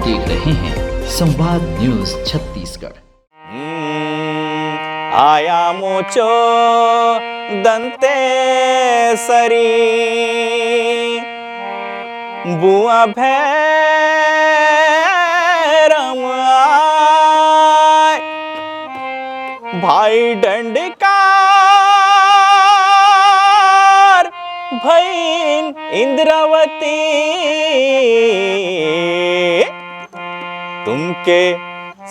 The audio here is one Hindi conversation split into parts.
देख रहे हैं संवाद न्यूज छत्तीसगढ़। आया मोचो दंते सरी बुआ भैरम आय भाई दंडकार भईन इंद्रावती तुमके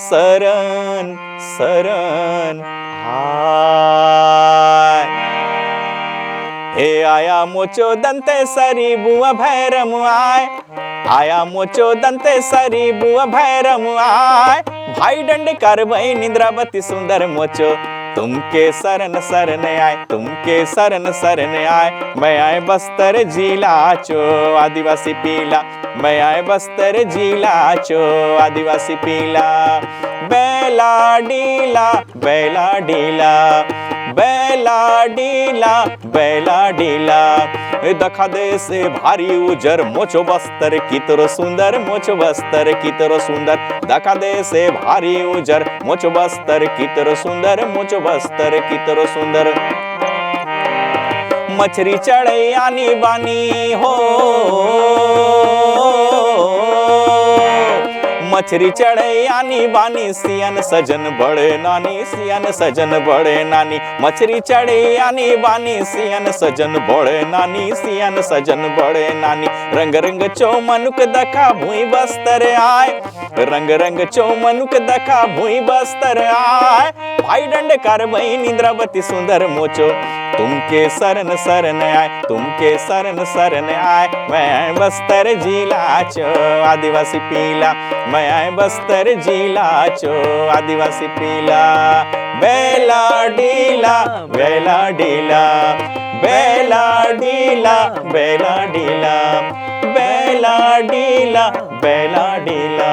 शरण शरण आय। हे आया मोचो दंते सरी बुआ भैरम आय आया मोचो दंते सरी बुआ भैरम आय भाई दंडकार भईन इंद्रावती सुंदर मोचो तुमके शरण शरण आए तुमके शरण शरण आए। मैं आए बस्तर जिला चो आदिवासी पीला मैं आए बस्तर जिला चो आदिवासी पीला बेला डीला बेला डीला बेला डीला बेला डीला दखा दे से भारी उजर मोचो बस्तर कितरो सुंदर मोचो बस्तर कितरो सुंदर दखा दे से भारी उजर मोचो बस्तर कितरो सुंदर मोचो बस्तर कितरो सुंदर। मछरी चढ़े आनी बानी हो मछरी चढ़े आनी बानी सियन सजन बड़े नानी सियन सजन बड़े नानी मछरी चढ़े आनी बानी सियन सजन बड़े नानी सियन सजन बड़े नानी। रंग रंग चौमनुक दखा भूई बस्तर आए रंग रंग चौमनुक दखा भूई बस्तर आए भाई दंडकार भईन इंद्रावती सुंदर मोचो तुमके शरण शरण आए तुमके शरण शरण आए। मैं आए बस्तर जिला चो आदिवासी पीला मैं आए बस्तर जिला चो आदिवासी पीला बेला डीला बेला डीला बेला डीला बेला डीला बेला डीला बेला डीला।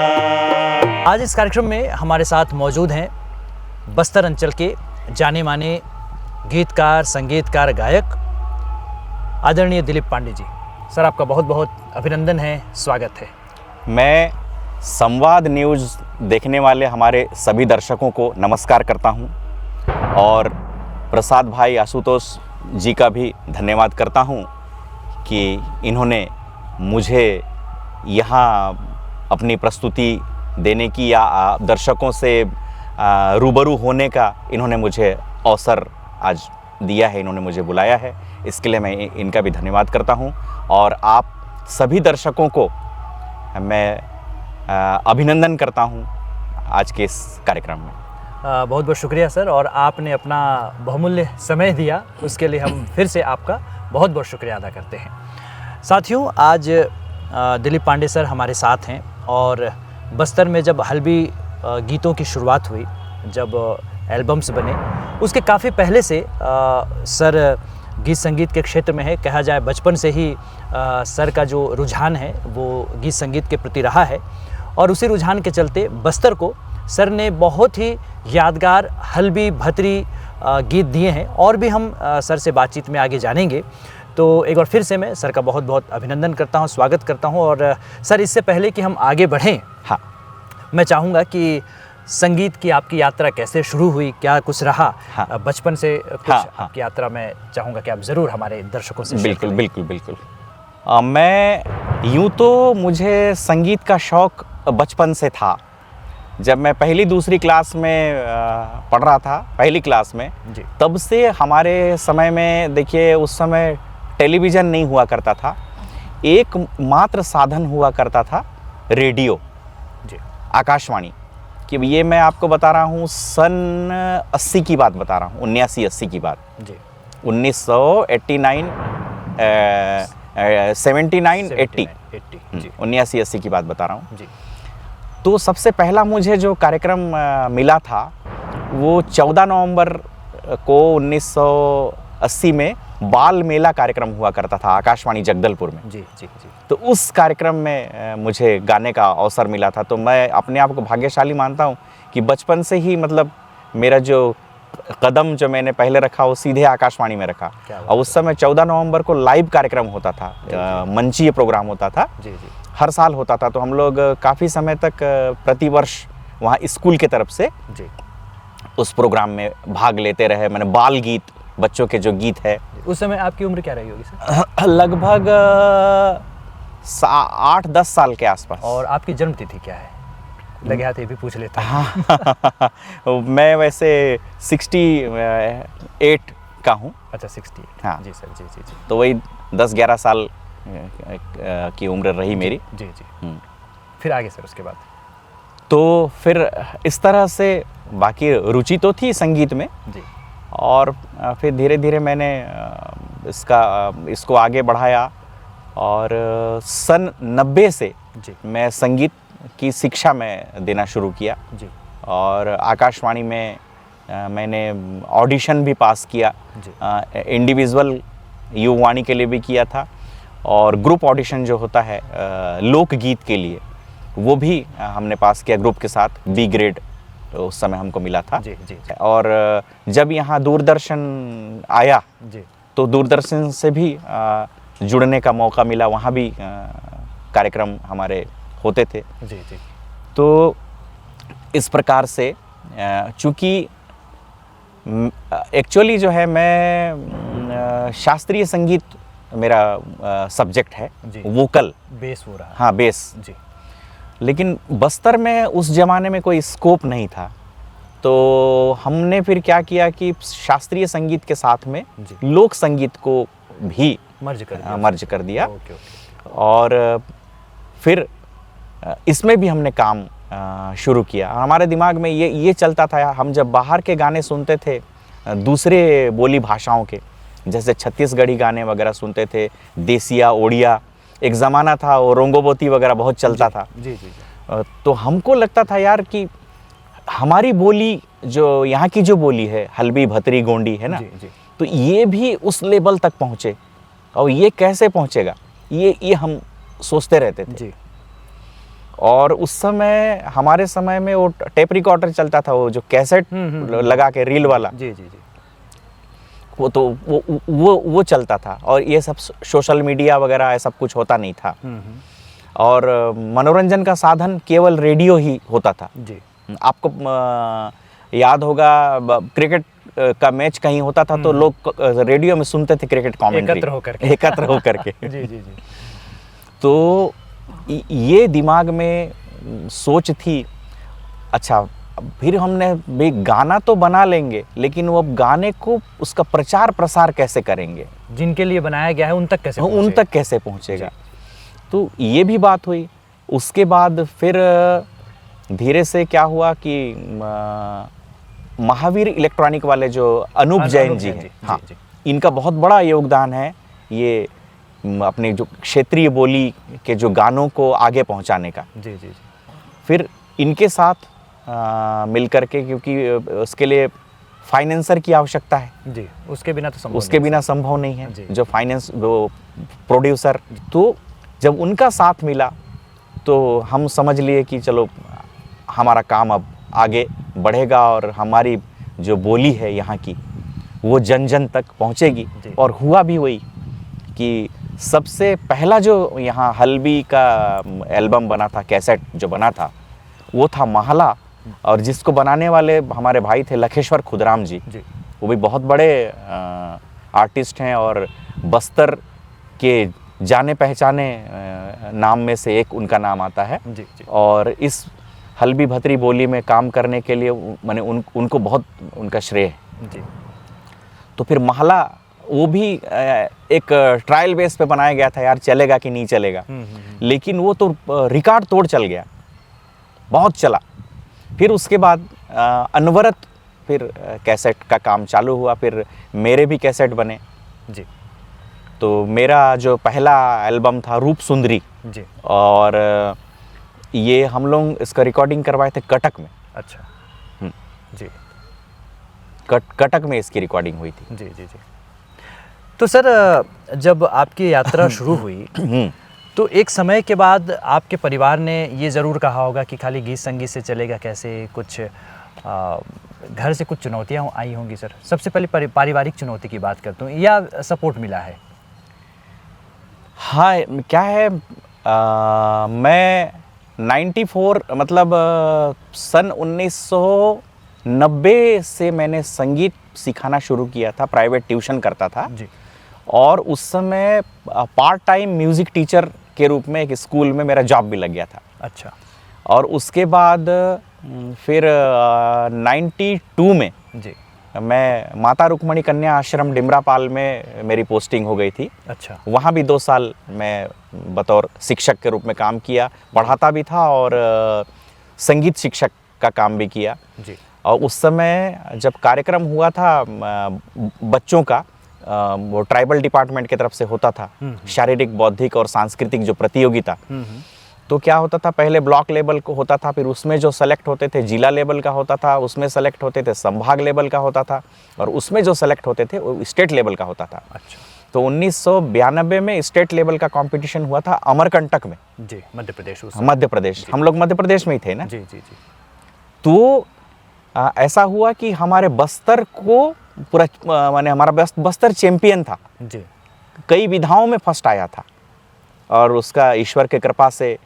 आज इस कार्यक्रम में हमारे साथ मौजूद हैं बस्तर अंचल के जाने माने गीतकार संगीतकार गायक आदरणीय दिलीप पांडे जी। सर आपका बहुत बहुत अभिनंदन है, स्वागत है। मैं संवाद न्यूज़ देखने वाले हमारे सभी दर्शकों को नमस्कार करता हूं और प्रसाद भाई आशुतोष जी का भी धन्यवाद करता हूं कि इन्होंने मुझे यहाँ अपनी प्रस्तुति देने की या दर्शकों से रूबरू होने का इन्होंने मुझे अवसर आज दिया है, इन्होंने मुझे बुलाया है, इसके लिए मैं इनका भी धन्यवाद करता हूं और आप सभी दर्शकों को मैं अभिनंदन करता हूं आज के इस कार्यक्रम में। बहुत बहुत शुक्रिया सर, और आपने अपना बहुमूल्य समय दिया उसके लिए हम फिर से आपका बहुत बहुत शुक्रिया अदा करते हैं। साथियों, आज दिलीप पांडे सर हमारे साथ हैं और बस्तर में जब हल्बी गीतों की शुरुआत हुई, जब एल्बम्स बने, उसके काफ़ी पहले से सर गीत संगीत के क्षेत्र में है। कहा जाए बचपन से ही सर का जो रुझान है वो गीत संगीत के प्रति रहा है और उसी रुझान के चलते बस्तर को सर ने बहुत ही यादगार हल्बी भतरी गीत दिए हैं और भी हम सर से बातचीत में आगे जानेंगे। तो एक बार फिर से मैं सर का बहुत बहुत अभिनंदन करता हूँ, स्वागत करता हूँ। और सर, इससे पहले कि हम आगे बढ़ें, हाँ, मैं चाहूँगा कि संगीत की आपकी यात्रा कैसे शुरू हुई, क्या कुछ रहा? हाँ, बचपन से कुछ हाँ, आपकी यात्रा मैं चाहूँगा कि आप ज़रूर हमारे दर्शकों से बिल्कुल बिल्कुल बिल्कुल। मैं यूँ तो मुझे संगीत का शौक़ बचपन से था। जब मैं पहली दूसरी क्लास में पढ़ रहा था, पहली क्लास में जी, तब से हमारे समय में देखिए, उस समय टेलीविज़न नहीं हुआ करता था, एक मात्र साधन हुआ करता था रेडियो जी, आकाशवाणी। कि ये मैं आपको बता रहा हूँ सन 80 की बात बता रहा हूँ, 79-80 की बात जी, 1989 79 80 79-80 की बात बता रहा हूँ जी। तो सबसे पहला मुझे जो कार्यक्रम मिला था वो 14 नवंबर को 1980 में बाल मेला कार्यक्रम हुआ करता था आकाशवाणी जगदलपुर में जी जी जी। तो उस कार्यक्रम में मुझे गाने का अवसर मिला था। तो मैं अपने आप को भाग्यशाली मानता हूँ कि बचपन से ही मतलब मेरा जो कदम जो मैंने पहले रखा वो सीधे आकाशवाणी में रखा। और उस समय 14 नवंबर को लाइव कार्यक्रम होता था, मंचीय प्रोग्राम होता था जी जी। हर साल होता था, तो हम लोग काफ़ी समय तक प्रतिवर्ष वहाँ स्कूल की तरफ से जी। उस प्रोग्राम में भाग लेते रहे। मैंने बाल गीत, बच्चों के जो गीत है, उस समय आपकी उम्र क्या रही होगी सर? लगभग 8-10 साल के आसपास। और आपकी जन्म तिथि क्या है? लगे हाथ ये भी पूछ लेता हूँ। हाँ मैं वैसे 68 का हूँ। अच्छा 68। हाँ। जी सर, जी जी जी। तो वही 10-11 साल की उम्र रही मेरी। जी जी। फिर आगे सर उसके बाद? तो फिर इस तरह से बाकी रुचि तो थी संगीत में जी। और फिर धीरे धीरे मैंने इसको आगे बढ़ाया और सन 90 से जी। मैं संगीत की शिक्षा में देना शुरू किया। जी। और आकाशवाणी में मैंने ऑडिशन भी पास किया। इंडिविजुअल युवाणी के लिए भी किया था और ग्रुप ऑडिशन जो होता है लोकगीत के लिए, वो भी हमने पास किया ग्रुप के साथ। बी ग्रेड उस समय हमको मिला था। जी, जी, जी। और जब यहाँ दूरदर्शन आया जी। तो दूरदर्शन से भी जुड़ने का मौका मिला, वहाँ भी कार्यक्रम हमारे होते थे। जी जी। तो इस प्रकार से चूँकि एक्चुअली जो है मैं शास्त्रीय संगीत मेरा सब्जेक्ट है, वोकल बेस हो रहा। हाँ बेस जी। लेकिन बस्तर में उस ज़माने में कोई स्कोप नहीं था, तो हमने फिर क्या किया कि शास्त्रीय संगीत के साथ में लोक संगीत को भी मर्ज कर दिया। Okay, okay. और फिर इसमें भी हमने काम शुरू किया। हमारे दिमाग में ये चलता था, हम जब बाहर के गाने सुनते थे दूसरे बोली भाषाओं के, जैसे छत्तीसगढ़ी गाने वगैरह सुनते थे, देसिया, ओडिया, एक ज़माना था वो रोंगोबोती वगैरह बहुत चलता था। जी जी जी। तो हमको लगता था यार कि हमारी बोली जो यहाँ की जो बोली है, हल्बी, भतरी, गोंडी है ना, जी, जी। तो ये भी उस लेवल तक पहुँचे और ये कैसे पहुँचेगा, ये हम सोचते रहते थे। जी। और उस समय हमारे समय में वो टेप रिकॉर्डर चलता था, वो जो कैसेट लगा के रील वाला। जी जी जी। वो तो वो चलता था और ये सब सोशल मीडिया वगैरह सब कुछ होता नहीं था। और मनोरंजन का साधन केवल रेडियो ही होता था। जी। आपको याद होगा क्रिकेट का मैच कहीं होता था तो लोग रेडियो में सुनते थे क्रिकेट कमेंट्री एकत्र होकर के। जी जी जी। तो ये दिमाग में सोच थी, अच्छा फिर हमने भी गाना तो बना लेंगे, लेकिन वो अब गाने को उसका प्रचार प्रसार कैसे करेंगे, जिनके लिए बनाया गया है उन तक कैसे पहुंचेगा। तो ये भी बात हुई। उसके बाद फिर धीरे से क्या हुआ कि महावीर इलेक्ट्रॉनिक वाले जो अनूप जैन जी हैं, हाँ, इनका बहुत बड़ा योगदान है ये अपने जो क्षेत्रीय बोली के जो गानों को आगे पहुंचाने का। जी जी जी। फिर इनके साथ मिलकर के, क्योंकि उसके लिए फाइनेंसर की आवश्यकता है। जी। उसके बिना संभव नहीं है। जो वो प्रोड्यूसर, तो जब उनका साथ मिला तो हम समझ लिए कि चलो हमारा काम अब आगे बढ़ेगा और हमारी जो बोली है यहाँ की वो जन जन तक पहुँचेगी। और हुआ भी वही कि सबसे पहला जो यहाँ हल्बी का एल्बम बना था, कैसेट जो बना था, वो था महला। और जिसको बनाने वाले हमारे भाई थे लखेश्वर खुदराम जी। वो भी बहुत बड़े आर्टिस्ट हैं और बस्तर के जाने पहचाने नाम में से एक उनका नाम आता है। जी, जी। और इस हल्बी भतरी बोली में काम करने के लिए मैंने उनको बहुत उनका श्रेय है। जी। तो फिर महला वो भी एक ट्रायल बेस पे बनाया गया था, यार चलेगा कि नहीं चलेगा। लेकिन वो तो रिकॉर्ड तोड़ चल गया, बहुत चला। फिर उसके बाद अनवरत फिर कैसेट का काम चालू हुआ, फिर मेरे भी कैसेट बने। जी। तो मेरा जो पहला एल्बम था रूप सुंदरी जी। और ये हम लोग इसका रिकॉर्डिंग करवाए थे कटक में। अच्छा। जी। कटक में इसकी रिकॉर्डिंग हुई थी। जी जी जी। तो सर जब आपकी यात्रा शुरू हुई तो एक समय के बाद आपके परिवार ने ये ज़रूर कहा होगा कि खाली गीत संगीत से चलेगा कैसे, कुछ घर से कुछ चुनौतियाँ आई होंगी सर। सबसे पहले पारिवारिक चुनौती की बात करता हूँ, या सपोर्ट मिला है? हाँ, क्या है, मैं 94 मतलब सन 1990 से मैंने संगीत सिखाना शुरू किया था, प्राइवेट ट्यूशन करता था। जी। और उस समय पार्ट टाइम म्यूज़िक टीचर के रूप में एक स्कूल में मेरा जॉब भी लग गया था। अच्छा। और उसके बाद फिर 92 में जी। मैं माता रुक्मणी कन्या आश्रम डिमरापाल में मेरी पोस्टिंग हो गई थी। अच्छा। वहाँ भी 2 साल मैं बतौर शिक्षक के रूप में काम किया, पढ़ाता भी था और संगीत शिक्षक का काम भी किया। जी। और उस समय जब कार्यक्रम हुआ था बच्चों का, वो ट्राइबल डिपार्टमेंट की तरफ से होता था, शारीरिक, बौद्धिक और सांस्कृतिक जो प्रतियोगिता, तो क्या होता था, पहले ब्लॉक लेवल को होता था, फिर उसमें जो सेलेक्ट होते थे जिला लेवल का होता था, उसमें सेलेक्ट होते थे संभाग लेवल का होता था, और उसमें जो सेलेक्ट होते थे वो स्टेट लेवल का होता था। अच्छा। तो 1992 में स्टेट लेवल का कंपटीशन हुआ था अमरकंटक में। जी, मध्य प्रदेश। मध्य प्रदेश, हम लोग मध्य प्रदेश में ही थे ना। जी जी जी। तो ऐसा हुआ कि हमारे बस्तर को पूरा, माने हमारा बस्तर चैंपियन था जी। कई विधाओं में फर्स्ट आया था, और उसका ईश्वर के कृपा से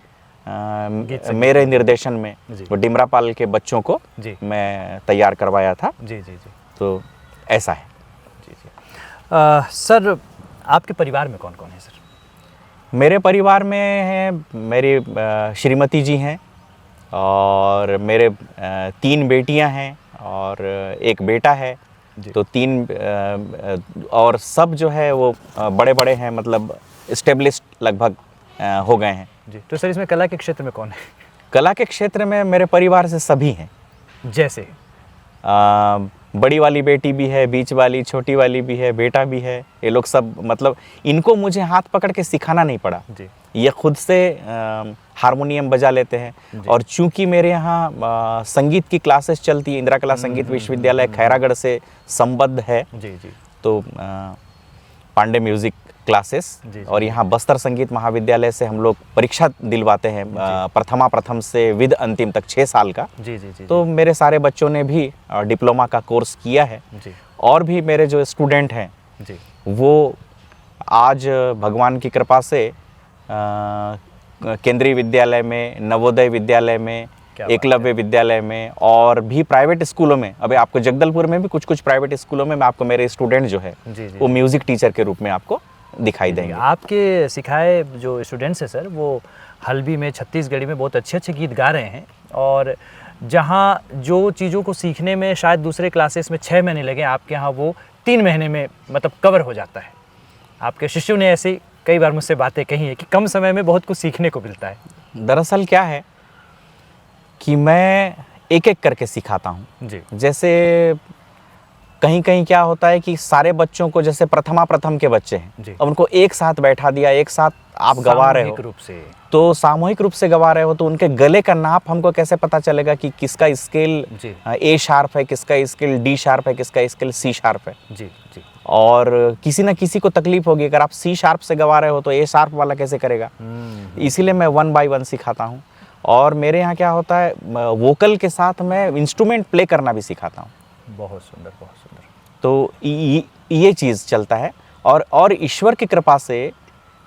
मेरे निर्देशन में वो डिमरापाल के बच्चों को जी मैं तैयार करवाया था। जी जी जी। तो ऐसा है। जी जी। सर, आपके परिवार में कौन कौन है सर? मेरे परिवार में है, मेरी श्रीमती जी हैं, और मेरे 3 बेटियां हैं और एक बेटा है। तो 3 और सब जो है वो बड़े बड़े हैं, मतलब एस्टेब्लिश्ड लगभग हो गए हैं। जी। तो सर, इसमें कला के क्षेत्र में कौन है? कला के क्षेत्र में मेरे परिवार से सभी हैं। जैसे बड़ी वाली बेटी भी है, बीच वाली, छोटी वाली भी है, बेटा भी है। ये लोग सब, मतलब इनको मुझे हाथ पकड़ के सिखाना नहीं पड़ा जी। ये खुद से हारमोनियम बजा लेते हैं। और चूंकि मेरे यहाँ संगीत की क्लासेस चलती है, इंदिरा कला संगीत विश्वविद्यालय खैरागढ़ से संबद्ध है। जी जी। तो पांडे म्यूजिक क्लासेस, और यहाँ बस्तर संगीत महाविद्यालय से हम लोग परीक्षा दिलवाते हैं, प्रथम से विद अंतिम तक 6 साल का। जी जी जी। तो मेरे सारे बच्चों ने भी डिप्लोमा का कोर्स किया है। जी। और भी मेरे जो स्टूडेंट हैं जी, वो आज भगवान की कृपा से केंद्रीय विद्यालय में, नवोदय विद्यालय में, एकलव्य विद्यालय में, और भी प्राइवेट स्कूलों में, अभी आपको जगदलपुर में भी कुछ प्राइवेट स्कूलों में आपको मेरे स्टूडेंट जो है वो म्यूजिक टीचर के रूप में आपको दिखाई देंगे। आपके सिखाए जो स्टूडेंट्स हैं सर, वो हल्बी में, छत्तीसगढ़ी में बहुत अच्छे अच्छे गीत गा रहे हैं, और जहाँ जो चीज़ों को सीखने में शायद दूसरे क्लासेस में 6 महीने लगे, आपके यहाँ वो 3 महीने में मतलब कवर हो जाता है। आपके शिष्यों ने ऐसी कई बार मुझसे बातें कही है कि कम समय में बहुत कुछ सीखने को मिलता है। दरअसल क्या है कि मैं एक एक करके सिखाता हूँ जी। जैसे कहीं कहीं क्या होता है कि सारे बच्चों को, जैसे प्रथम के बच्चे हैं, अब उनको एक साथ बैठा दिया, एक साथ आप गवा रहे हो, रूप से तो सामूहिक रूप से गवा रहे हो, तो उनके गले का नाप हमको कैसे पता चलेगा कि किसका स्केल ए शार्प है, किसका स्केल डी शार्प है, किसका स्केल सी शार्प है। जी जी। और किसी ना किसी को तकलीफ होगी, अगर आप सी शार्प से गवा रहे हो तो ए शार्प वाला कैसे करेगा। इसीलिए मैं 1 बाय 1 सिखाता हूँ। और मेरे यहाँ क्या होता है, वोकल के साथ मैं इंस्ट्रूमेंट प्ले करना भी सिखाता हूँ। बहुत सुंदर, बहुत सुंदर। तो ये चीज़ चलता है। और ईश्वर की कृपा से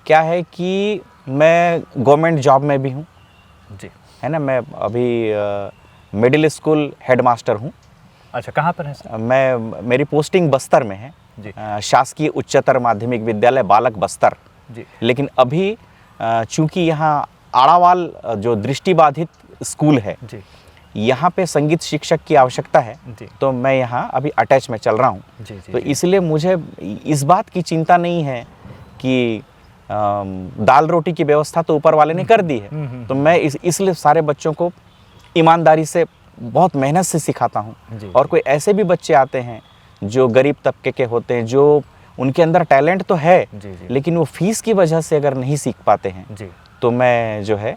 क्या है कि मैं गवर्नमेंट जॉब में भी हूँ जी, है ना। मैं अभी मिडिल स्कूल हेडमास्टर हूँ। अच्छा, कहाँ पर है सर? मेरी पोस्टिंग बस्तर में है जी। शासकीय उच्चतर माध्यमिक विद्यालय बालक बस्तर जी। लेकिन अभी चूंकि यहाँ आड़ावाल जो दृष्टिबाधित स्कूल है जी, यहाँ पे संगीत शिक्षक की आवश्यकता है, तो मैं यहाँ अभी अटैच में चल रहा हूँ। तो इसलिए मुझे इस बात की चिंता नहीं है कि दाल रोटी की व्यवस्था तो ऊपर वाले ने कर दी है। तो मैं इसलिए सारे बच्चों को ईमानदारी से, बहुत मेहनत से सिखाता हूँ। और कोई ऐसे भी बच्चे आते हैं जो गरीब तबके के होते हैं, जो उनके अंदर टैलेंट तो है लेकिन वो फीस की वजह से अगर नहीं सीख पाते हैं, तो मैं जो है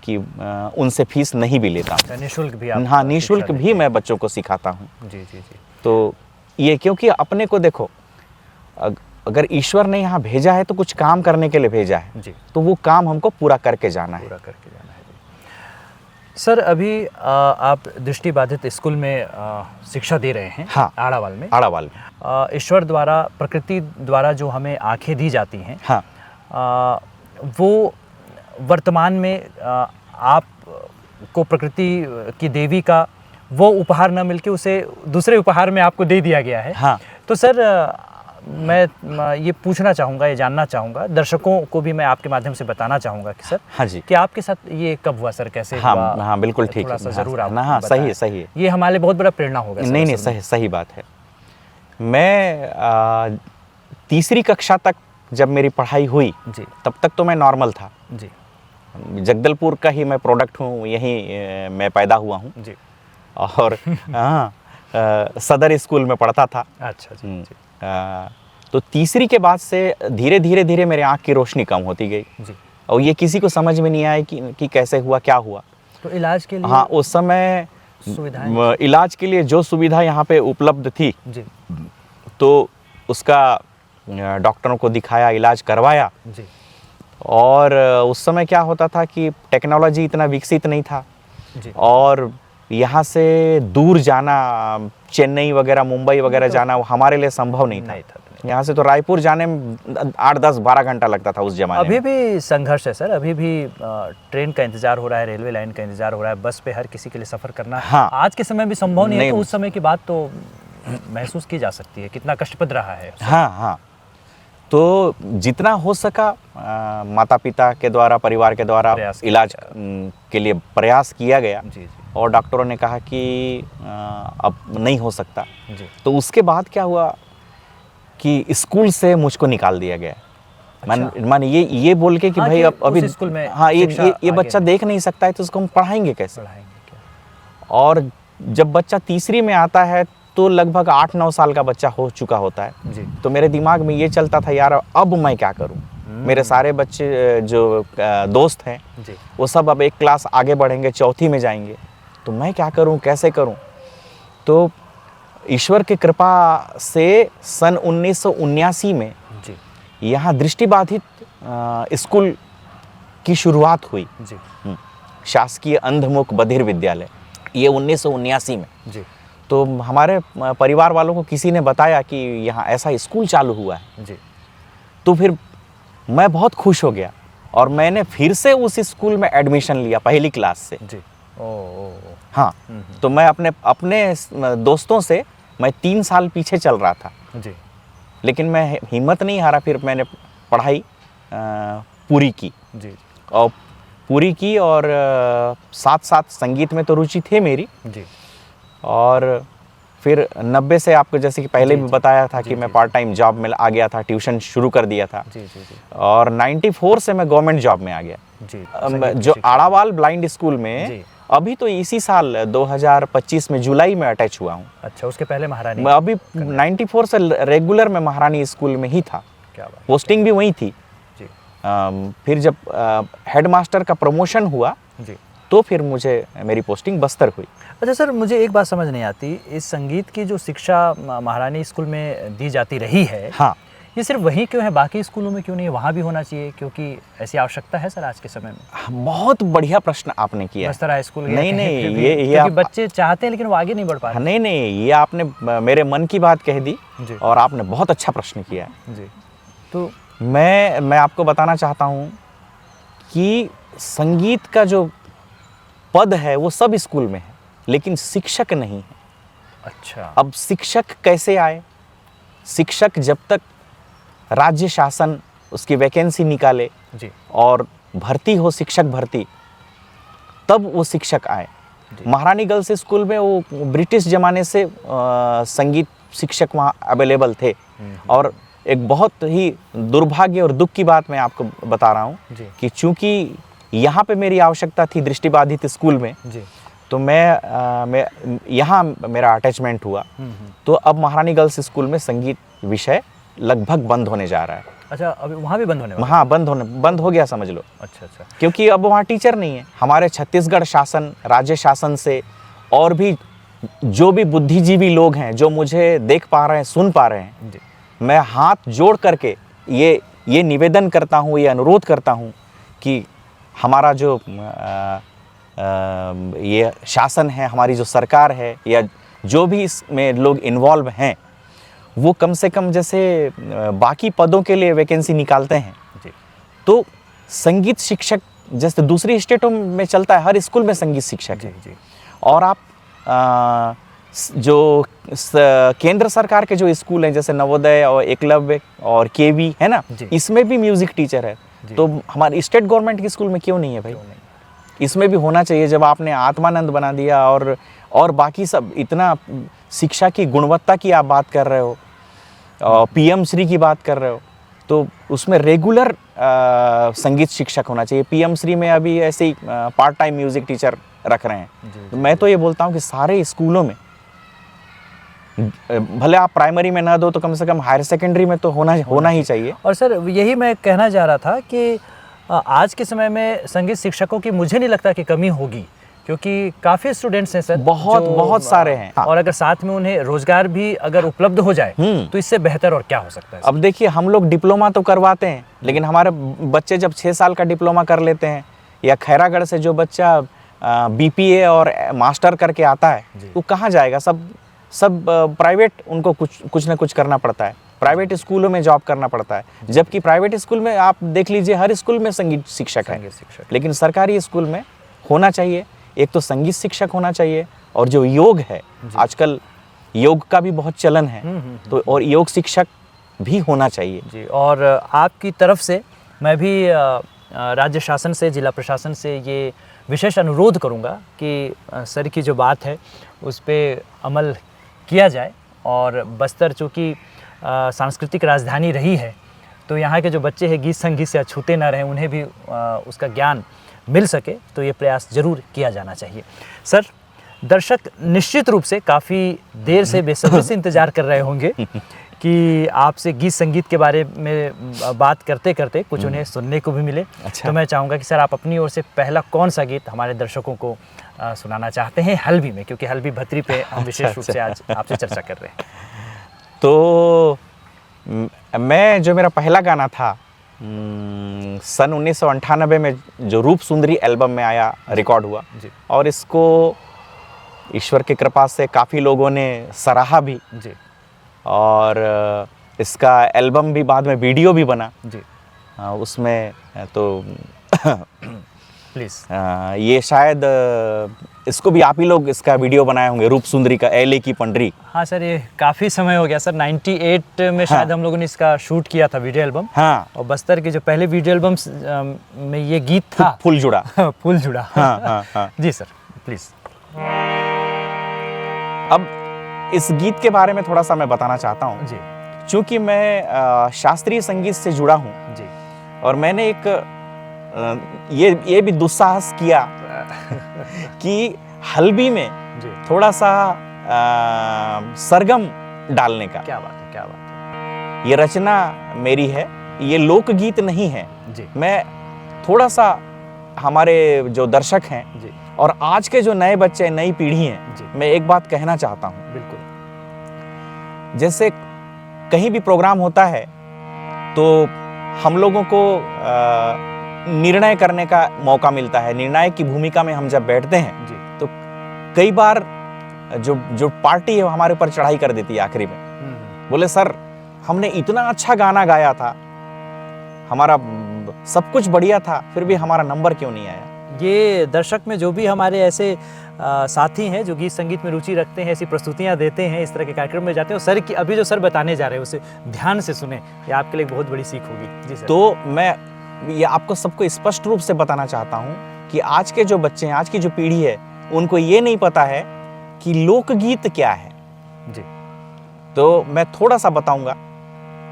कि उनसे फीस नहीं भी लेता हूँ। निःशुल्क भी? हाँ, निःशुल्क भी मैं बच्चों को सिखाता हूँ। जी जी जी। तो ये, क्योंकि अपने को देखो, अगर ईश्वर ने यहाँ भेजा है तो कुछ काम करने के लिए भेजा है जी, तो वो काम हमको पूरा करके जाना है। सर, अभी आप दृष्टिबाधित स्कूल में शिक्षा दे रहे हैं। हाँ, आड़ावाल में। आड़ावाल में ईश्वर द्वारा, प्रकृति द्वारा जो हमें आंखें दी जाती हैं, हाँ, वो वर्तमान में आप को प्रकृति की देवी का वो उपहार न मिलके उसे दूसरे उपहार में आपको दे दिया गया है। हाँ। तो सर मैं ये पूछना चाहूँगा, ये जानना चाहूँगा, दर्शकों को भी मैं आपके माध्यम से बताना चाहूँगा कि सर, हाँ जी, कि आपके साथ ये कब हुआ सर, कैसे हाँ हुआ? हाँ बिल्कुल ठीक थोड़ा है, सा हाँ, ज़रूर आप हाँ सही है, सही है। ये हमारे लिए बहुत बड़ा प्रेरणा होगा सर। नहीं नहीं, असल में। सही बात है। मैं तीसरी कक्षा तक जब मेरी पढ़ाई हुई जी तब तक तो मैं नॉर्मल था। जी जगदलपुर का ही मैं प्रोडक्ट हूँ, यहीं मैं पैदा हुआ हूँ जी। और हाँ सदर स्कूल में पढ़ता था। अच्छा जी जी तो तीसरी के बाद से धीरे धीरे मेरे आँख की रोशनी कम होती गई जी। और ये किसी को समझ में नहीं आया कि कैसे हुआ, क्या हुआ। तो इलाज के लिए हाँ, उस समय सुविधाएं इलाज के लिए जो सुविधा यहाँ पे उपलब्ध थी जी तो उसका डॉक्टरों को दिखाया, इलाज करवाया। जी और उस समय क्या होता था कि टेक्नोलॉजी इतना विकसित नहीं था जी। और यहाँ से दूर जाना, चेन्नई वगैरह, मुंबई वगैरह जाना वो हमारे लिए संभव नहीं था। यहाँ से तो रायपुर जाने में 8, 10, 12 घंटा लगता था उस जमाने में। अभी भी संघर्ष है सर, अभी भी ट्रेन का इंतजार हो रहा है, रेलवे लाइन का इंतजार हो रहा है, बस पे हर किसी के लिए सफ़र करना हाँ। आज के समय भी संभव नहीं है। नहीं। तो उस समय की बात तो महसूस की जा सकती है, कितना कष्टप्रद रहा है। हाँ हाँ, तो जितना हो सका माता पिता के द्वारा, परिवार के द्वारा प्रयास किया इलाज के लिए प्रयास किया गया जी जी और डॉक्टरों ने कहा कि अब नहीं हो सकता। जी। तो उसके बाद क्या हुआ कि स्कूल से मुझको निकाल दिया गया। मन ये बोल के कि हाँ, भाई कि अब अभी उस स्कूल में हाँ शिक्षा ये आगे बच्चा देख नहीं सकता है तो उसको हम पढ़ाएंगे कैसे। पढ़ाएंगे क्या? और जब बच्चा तीसरी में आता है तो लगभग 8-9 साल का बच्चा हो चुका होता है। जी तो मेरे दिमाग में ये चलता था, यार अब मैं क्या करूं। मेरे सारे बच्चे जो दोस्त हैं जी वो सब अब एक क्लास आगे बढ़ेंगे, चौथी में जाएंगे, तो मैं क्या करूं, कैसे करूं। तो ईश्वर की कृपा से सन 1979 में जी यहाँ दृष्टिबाधित स्कूल की शुरुआत हुई, जी शासकीय अंधमुख बधिर विद्यालय, ये 1979 में। जी तो हमारे परिवार वालों को किसी ने बताया कि यहाँ ऐसा स्कूल चालू हुआ है। जी। तो फिर मैं बहुत खुश हो गया और मैंने फिर से उस स्कूल में एडमिशन लिया पहली क्लास से। जी ओ हाँ, तो मैं अपने दोस्तों से मैं 3 साल पीछे चल रहा था, जी लेकिन मैं हिम्मत नहीं हारा। फिर मैंने पढ़ाई पूरी की जी और पूरी की और साथ साथ संगीत में तो रुचि थी मेरी। जी। और फिर 90 से आपको जैसे कि पहले जी, भी जी, बताया था जी, कि जी, मैं पार्ट टाइम जॉब में आ गया था, ट्यूशन शुरू कर दिया था। जी जी जी और 94 से मैं गवर्नमेंट जॉब में आ गया। जी। जो आड़ावाल ब्लाइंड स्कूल में जी। अभी तो इसी साल 2025 में जुलाई में अटैच हुआ हूँ। अच्छा, उसके पहले महारानी। मैं अभी 94 से रेगुलर में महारानी स्कूल में ही था, क्या बात। पोस्टिंग भी वहीं थी। जी फिर जब हेडमास्टर का प्रमोशन हुआ जी। तो फिर मुझे मेरी पोस्टिंग बस्तर हुई। अच्छा सर, मुझे एक बात समझ नहीं आती, इस संगीत की जो शिक्षा महारानी स्कूल में दी जाती रही है, हाँ, ये सिर्फ वहीं क्यों है, बाकी स्कूलों में क्यों नहीं है? वहाँ भी होना चाहिए, क्योंकि ऐसी आवश्यकता है सर आज के समय में। बहुत बढ़िया प्रश्न आपने किया। बस्तर हाई स्कूल नहीं नहीं, ये क्योंकि बच्चे चाहते हैं लेकिन वो आगे नहीं बढ़ पा रहे। नहीं नहीं, ये आपने मेरे मन की बात कह दी जी और आपने बहुत अच्छा प्रश्न किया है। जी। तो मैं आपको बताना चाहता हूँ कि संगीत का जो पद है वो सब स्कूल में है, लेकिन शिक्षक नहीं है। अच्छा। अब शिक्षक कैसे आए? शिक्षक जब तक राज्य शासन उसकी वैकेंसी निकाले जी और भर्ती हो, शिक्षक भर्ती, तब वो शिक्षक आए। महारानी गर्ल्स स्कूल में वो ब्रिटिश ज़माने से संगीत शिक्षक वहाँ अवेलेबल थे। और एक बहुत ही दुर्भाग्य और दुख की बात मैं आपको बता रहा हूँ जी कि चूँकि यहाँ पे मेरी आवश्यकता थी दृष्टिबाधित स्कूल में, जी। तो मैं यहाँ मेरा अटैचमेंट हुआ। तो अब महारानी गर्ल्स स्कूल में संगीत विषय लगभग बंद होने जा रहा है। अच्छा, अभी वहाँ भी बंद होने वाला है? हाँ, बंद हो गया समझ लो। अच्छा अच्छा। क्योंकि अब वहाँ टीचर नहीं है। हमारे छत्तीसगढ़ शासन, राज्य शासन से और भी जो भी बुद्धिजीवी लोग हैं जो मुझे देख पा रहे हैं, सुन पा रहे हैं, जी मैं हाथ जोड़ करके ये निवेदन करता हूँ, ये अनुरोध करता हूँ कि हमारा जो ये शासन है, हमारी जो सरकार है, या जो भी इसमें लोग इन्वॉल्व हैं, वो कम से कम जैसे बाकी पदों के लिए वैकेंसी निकालते हैं, जी तो संगीत शिक्षक जैसे दूसरी स्टेटों में चलता है, हर स्कूल में संगीत शिक्षक है। जी। और आप जो केंद्र सरकार के जो स्कूल हैं जैसे नवोदय और एकलव्य और केवी है ना, इसमें भी म्यूजिक टीचर है। तो हमारे स्टेट गवर्नमेंट के स्कूल में क्यों नहीं है भाई? इसमें भी होना चाहिए। जब आपने आत्मानंद बना दिया और बाकी सब, इतना शिक्षा की गुणवत्ता की आप बात कर रहे हो, पीएम श्री की बात कर रहे हो, तो उसमें रेगुलर संगीत शिक्षक होना चाहिए। पीएम श्री में अभी ऐसे ही पार्ट टाइम म्यूजिक टीचर रख रहे हैं। तो मैं तो ये बोलता हूँ कि सारे स्कूलों में, भले आप प्राइमरी में ना दो तो कम से कम हायर सेकेंडरी में तो होना ही चाहिए। और सर यही मैं कहना चाह रहा था कि आज के समय में संगीत शिक्षकों की मुझे नहीं लगता कि कमी होगी, क्योंकि काफ़ी स्टूडेंट्स हैं सर, बहुत सारे हैं। और अगर साथ में उन्हें रोजगार भी अगर उपलब्ध हो जाए तो इससे बेहतर और क्या हो सकता है। अब देखिए, हम लोग डिप्लोमा तो करवाते हैं, लेकिन हमारे बच्चे जब 6 साल का डिप्लोमा कर लेते हैं, या खैरागढ़ से जो बच्चा बीपीए और मास्टर करके आता है, वो कहाँ जाएगा? सब प्राइवेट, उनको कुछ ना कुछ करना पड़ता है, प्राइवेट स्कूलों में जॉब करना पड़ता है। जबकि प्राइवेट स्कूल में आप देख लीजिए, हर स्कूल में संगीत शिक्षक है, लेकिन सरकारी स्कूल में होना चाहिए। एक तो संगीत शिक्षक होना चाहिए, और जो योग है, आजकल योग का भी बहुत चलन है, तो और योग शिक्षक भी होना चाहिए जी। और आपकी तरफ से मैं भी राज्य शासन से, जिला प्रशासन से ये विशेष अनुरोध करूंगा कि सर की जो बात है उस पर अमल किया जाए। और बस्तर चूँकि सांस्कृतिक राजधानी रही है, तो यहाँ के जो बच्चे हैं गीत संगीत से अछूते ना रहें, उन्हें भी उसका ज्ञान मिल सके, तो ये प्रयास जरूर किया जाना चाहिए। सर, दर्शक निश्चित रूप से काफ़ी देर से बेसब्री से इंतज़ार कर रहे होंगे कि आपसे गीत संगीत के बारे में बात करते करते कुछ उन्हें सुनने को भी मिले। अच्छा। तो मैं चाहूँगा कि सर आप अपनी ओर से पहला कौन सा गीत हमारे दर्शकों को सुनाना चाहते हैं हल्बी में, क्योंकि हल्बी भतरी पे हम विशेष रूप से आज आपसे चर्चा कर रहे हैं। तो मैं, जो मेरा पहला गाना था सन 1998 में जो रूप सुंदरी एल्बम में आया, रिकॉर्ड हुआ जी। और इसको ईश्वर की कृपा से काफ़ी लोगों ने सराहा भी जी। और इसका एल्बम भी बाद में वीडियो भी बना जी। उसमें तो प्लीज़ ये शायद इसको भी आप ही लोग इसका वीडियो बनाए होंगे, रूप सुंदरी का एले की पंडरी। हाँ सर, ये काफ़ी समय हो गया सर, 98 में शायद हम लोगों ने इसका शूट किया था वीडियो एल्बम। हाँ। और बस्तर के जो पहले वीडियो एल्बम्स में ये गीत था, फूल जुड़ा। फूल जुड़ा। हाँ। जी सर, प्लीज़। अब इस गीत के बारे में थोड़ा सा मैं बताना चाहता हूँ जी। चूँकि मैं शास्त्रीय संगीत से जुड़ा हूँ जी। और मैंने एक ये भी दुस्साहस किया कि हल्बी में जी। थोड़ा सा सरगम डालने का। क्या बात है, क्या बात है। ये रचना मेरी है, ये लोकगीत नहीं है जी। मैं थोड़ा सा हमारे जो दर्शक हैं जी। और आज के जो नए बच्चे, नई पीढ़ी हैं, जी। मैं एक बात कहना चाहता हूँ। बिल्कुल। जैसे कहीं भी प्रोग्राम होता है तो हम लोगों को निर्णय करने का मौका मिलता है। निर्णायक की भूमिका में हम जब बैठते हैं जी। तो कई बार जो पार्टी है वो हमारे ऊपर चढ़ाई कर देती है आखिरी में। बोले सर, हमने इतना अच्छा गाना गाया था, हमारा सब कुछ बढ़िया था, फिर भी हमारा नंबर क्यों नहीं आया। ये दर्शक में जो भी हमारे ऐसे साथी हैं जो गीत संगीत में रुचि रखते हैं, ऐसी प्रस्तुतियां देते हैं, इस तरह के कार्यक्रम में जाते हैं, सर की अभी जो सर बताने जा रहे हैं उसे ध्यान से सुने, ये आपके लिए बहुत बड़ी सीख होगी। जी सर। तो मैं ये आपको सबको स्पष्ट रूप से बताना चाहता हूँ कि आज के जो बच्चे हैं, आज की जो पीढ़ी है, उनको ये नहीं पता है कि लोकगीत क्या है। जी। तो मैं थोड़ा सा बताऊंगा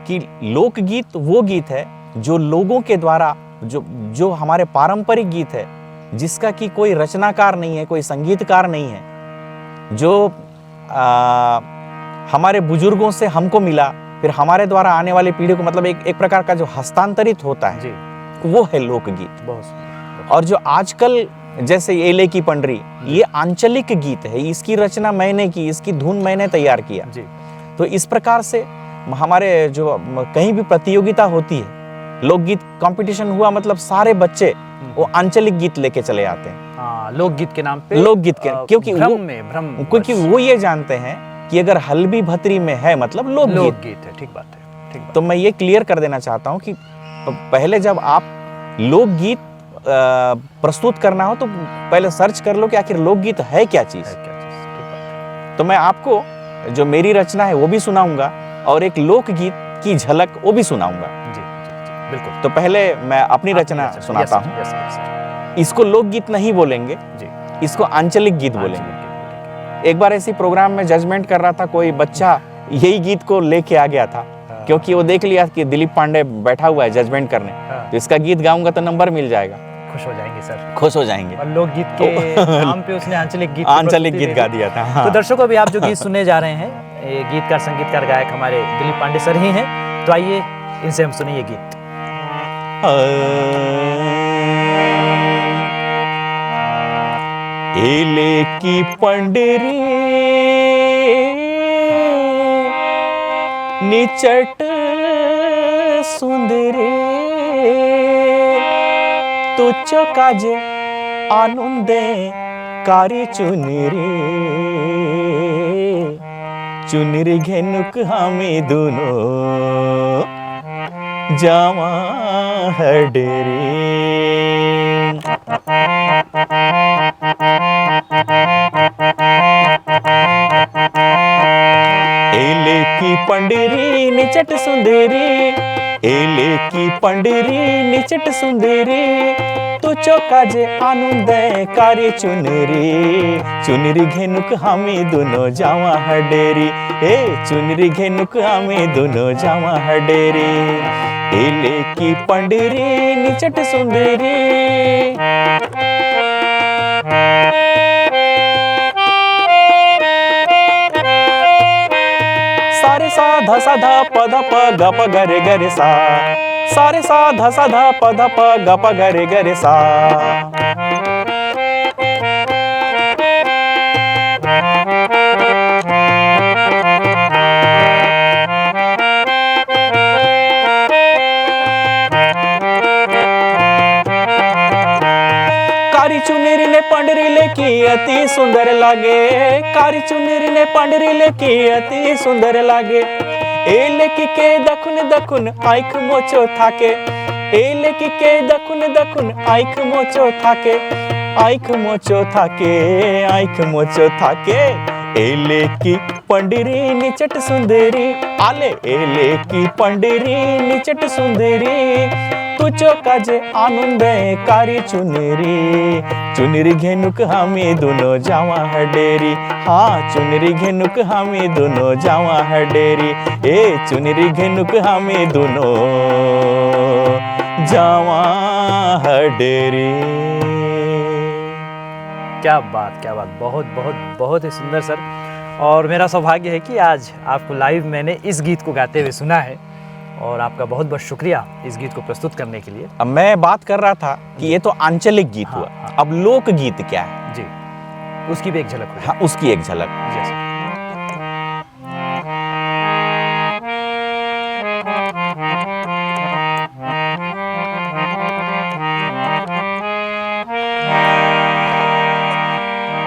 कि लोकगीत वो गीत है जो लोगों के द्वारा, जो हमारे पारंपरिक गीत है, जिसका कि कोई रचनाकार नहीं है, कोई संगीतकार नहीं है, जो हमारे बुजुर्गों से हमको मिला, फिर हमारे द्वारा आने वाली पीढ़ी को, मतलब एक प्रकार का जो हस्तांतरित होता है जी। वो है लोकगीत। बहुत। और जो आजकल जैसे एले की पंडरी, ये आंचलिक गीत है, इसकी रचना मैंने की, इसकी धुन मैंने तैयार किया। जी। तो इस प्रकार से हमारे जो कहीं भी प्रतियोगिता होती है, लोकगीत कंपटीशन हुआ, मतलब सारे बच्चे वो आंचलिक गीत लेके चले आते हैं। हाँ, लोकगीत के नाम पे। लोकगीत के, क्योंकि क्योंकि वो ये जानते हैं कि अगर हल्बी भतरी में है मतलब लोकगीत है। ठीक बात है, ठीक बात। तो मैं ये क्लियर कर देना चाहता हूँ कि पहले जब आप लोकगीत प्रस्तुत करना हो तो पहले सर्च कर लो कि आखिर लोकगीत है क्या चीज़। तो मैं आपको जो मेरी रचना है वो भी सुनाऊंगा और एक लोकगीत की झलक वो भी सुनाऊंगा। जी, बिल्कुल। तो पहले मैं अपनी रचना सुनाता हूँ। इसको लोकगीत नहीं बोलेंगे जी, इसको आंचलिक गीत बोलेंगे। एक बार ऐसी प्रोग्राम में जजमेंट कर रहा था, कोई बच्चा यही गीत को लेके आ गया था क्योंकि वो देख लिया कि दिलीप पांडे बैठा हुआ है जजमेंट करने, तो इसका गीत गाऊंगा तो नंबर मिल जाएगा। खुश हो जाएंगे सर, खुश हो जाएंगे। और लोकगीत के नाम पे उसने आंचलिक गीत गा दिया था। हाँ। तो दर्शकों, अभी आप जो गीत सुनने जा रहे हैं, ये गीतकार संगीतकार गायक हमारे दिलीप पांडे सर ही हैं। तो आइए इनसे हम सुनिए ये गीत। एले की पंडरी निचट सुंदरे तुच्छ काजे आनंदे कारी चुनरी घेनुक हमें दोनों जावा हडेरे। एले की पंडरी निचट सुंदरी, एले की पंडरी निचट सुंदरी तू चौकाजे आनंद कारी चुनरी घेनुक हमें दोनों जावा हडेरी। ए चुनरी घेनुक हमें दोनों जावा हडेरी। एले की पंडरी निचट सुंदरी। सारे सा ध सा ध प ध प ग प ग रे ग रे सा, सारे सा ध सा ध प ध प ग प ग रे ग रे सा। कारी चुनरी ने पंडरी लेकी अति सुंदर लागे, कारी चुनरी ने पंडरी लेकी अति सुंदर लागे। ए लेकी के दखुन दखुन आँख मोचो थाके, ए लेकी के दखुन दखुन आँख मोचो थाके, आँख मोचो थाके, आँख मोचो थाके। ए लेकी पंडरी निचट सुंदरी, आले ए लेकी पंडरी निचट सुंदरी तू चौकाजे आनंद कारी चुनरी घेनुक हमें दोनों जावा हडेरी। हाँ चुनरी घेनुक हमें दोनों जावा हडेरी। ए चुनरी घेनुक हमें दोनों जावा हडेरी। क्या बात, क्या बात, बहुत बहुत बहुत ही सुंदर सर। और मेरा सौभाग्य है कि आज आपको लाइव मैंने इस गीत को गाते हुए सुना है, और आपका बहुत बहुत शुक्रिया इस गीत को प्रस्तुत करने के लिए। अब मैं बात कर रहा था कि ये तो आंचलिक गीत हुआ, हाँ। अब लोक गीत क्या है? जी, उसकी भी एक झलक हुई। हाँ, उसकी एक झलक। जी सर।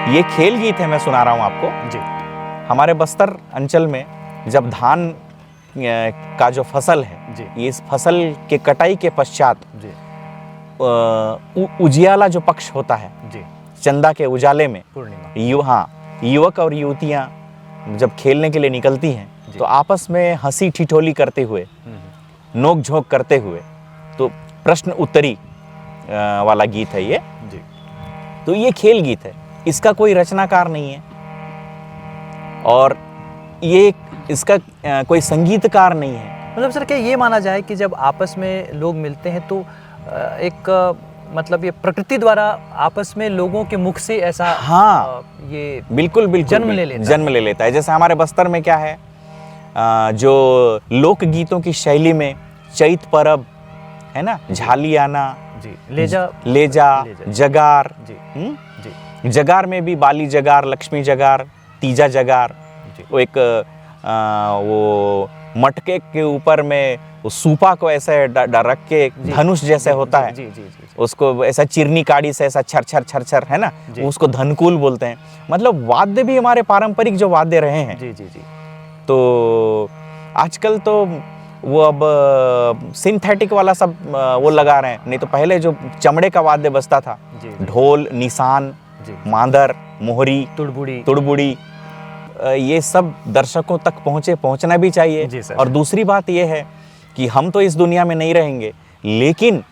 ये खेल गीत है, मैं सुना रहा हूँ आपको। जी। हमारे बस्तर अंचल में जब धान का जो फसल है जी, इस फसल के कटाई के पश्चात जी, उजियाला जो पक्ष होता है, जी, चंदा के उजाले में पूर्णिमा, युवक और युवतियां जब खेलने के लिए निकलती हैं तो आपस में हंसी ठिठोली करते हुए, नोक झोंक करते हुए, तो प्रश्न उत्तरी वाला गीत है ये। जी। तो ये खेल गीत है, इसका कोई रचनाकार नहीं है और ये इसका कोई संगीतकार नहीं है। मतलब सर क्या ये माना जाए कि जब आपस में लोग मिलते हैं तो एक मतलब ये प्रकृति द्वारा आपस में लोगों के मुख से ऐसा, हाँ, ये बिल्कुल जन्म ले लेता है। जैसे हमारे बस्तर में क्या है, जो लोक गीतों की शैली में चैत परब है ना, झाली आना, जी, लेजा, जगार, जी, जगार में भी बाली जगार, लक्ष्मी जगार, तीजा जगार, वो एक वो मटके के ऊपर में वो सूपा को ऐसे रख के धनुष जैसे होता है, जी, उसको ऐसा चिरनी काड़ी से ऐसा छर है ना, उसको धनकुल बोलते हैं। मतलब वाद्य भी हमारे पारंपरिक जो वाद्य रहे हैं। जी। तो आजकल तो वो अब सिंथेटिक वाला सब वो लगा रहे हैं, नहीं तो पहले जो चमड़े का वाद्य बजता था, जी, ढोल, निशान, जी, मांदर, मोहरी, तुड़बुड़ी, तुड़बुड़ी, ये सब दर्शकों तक पहुंचना भी जी चाहिए। सर। और दूसरी बात ये है कि हम तो इस दुनिया में नहीं रहेंगे, लेकिन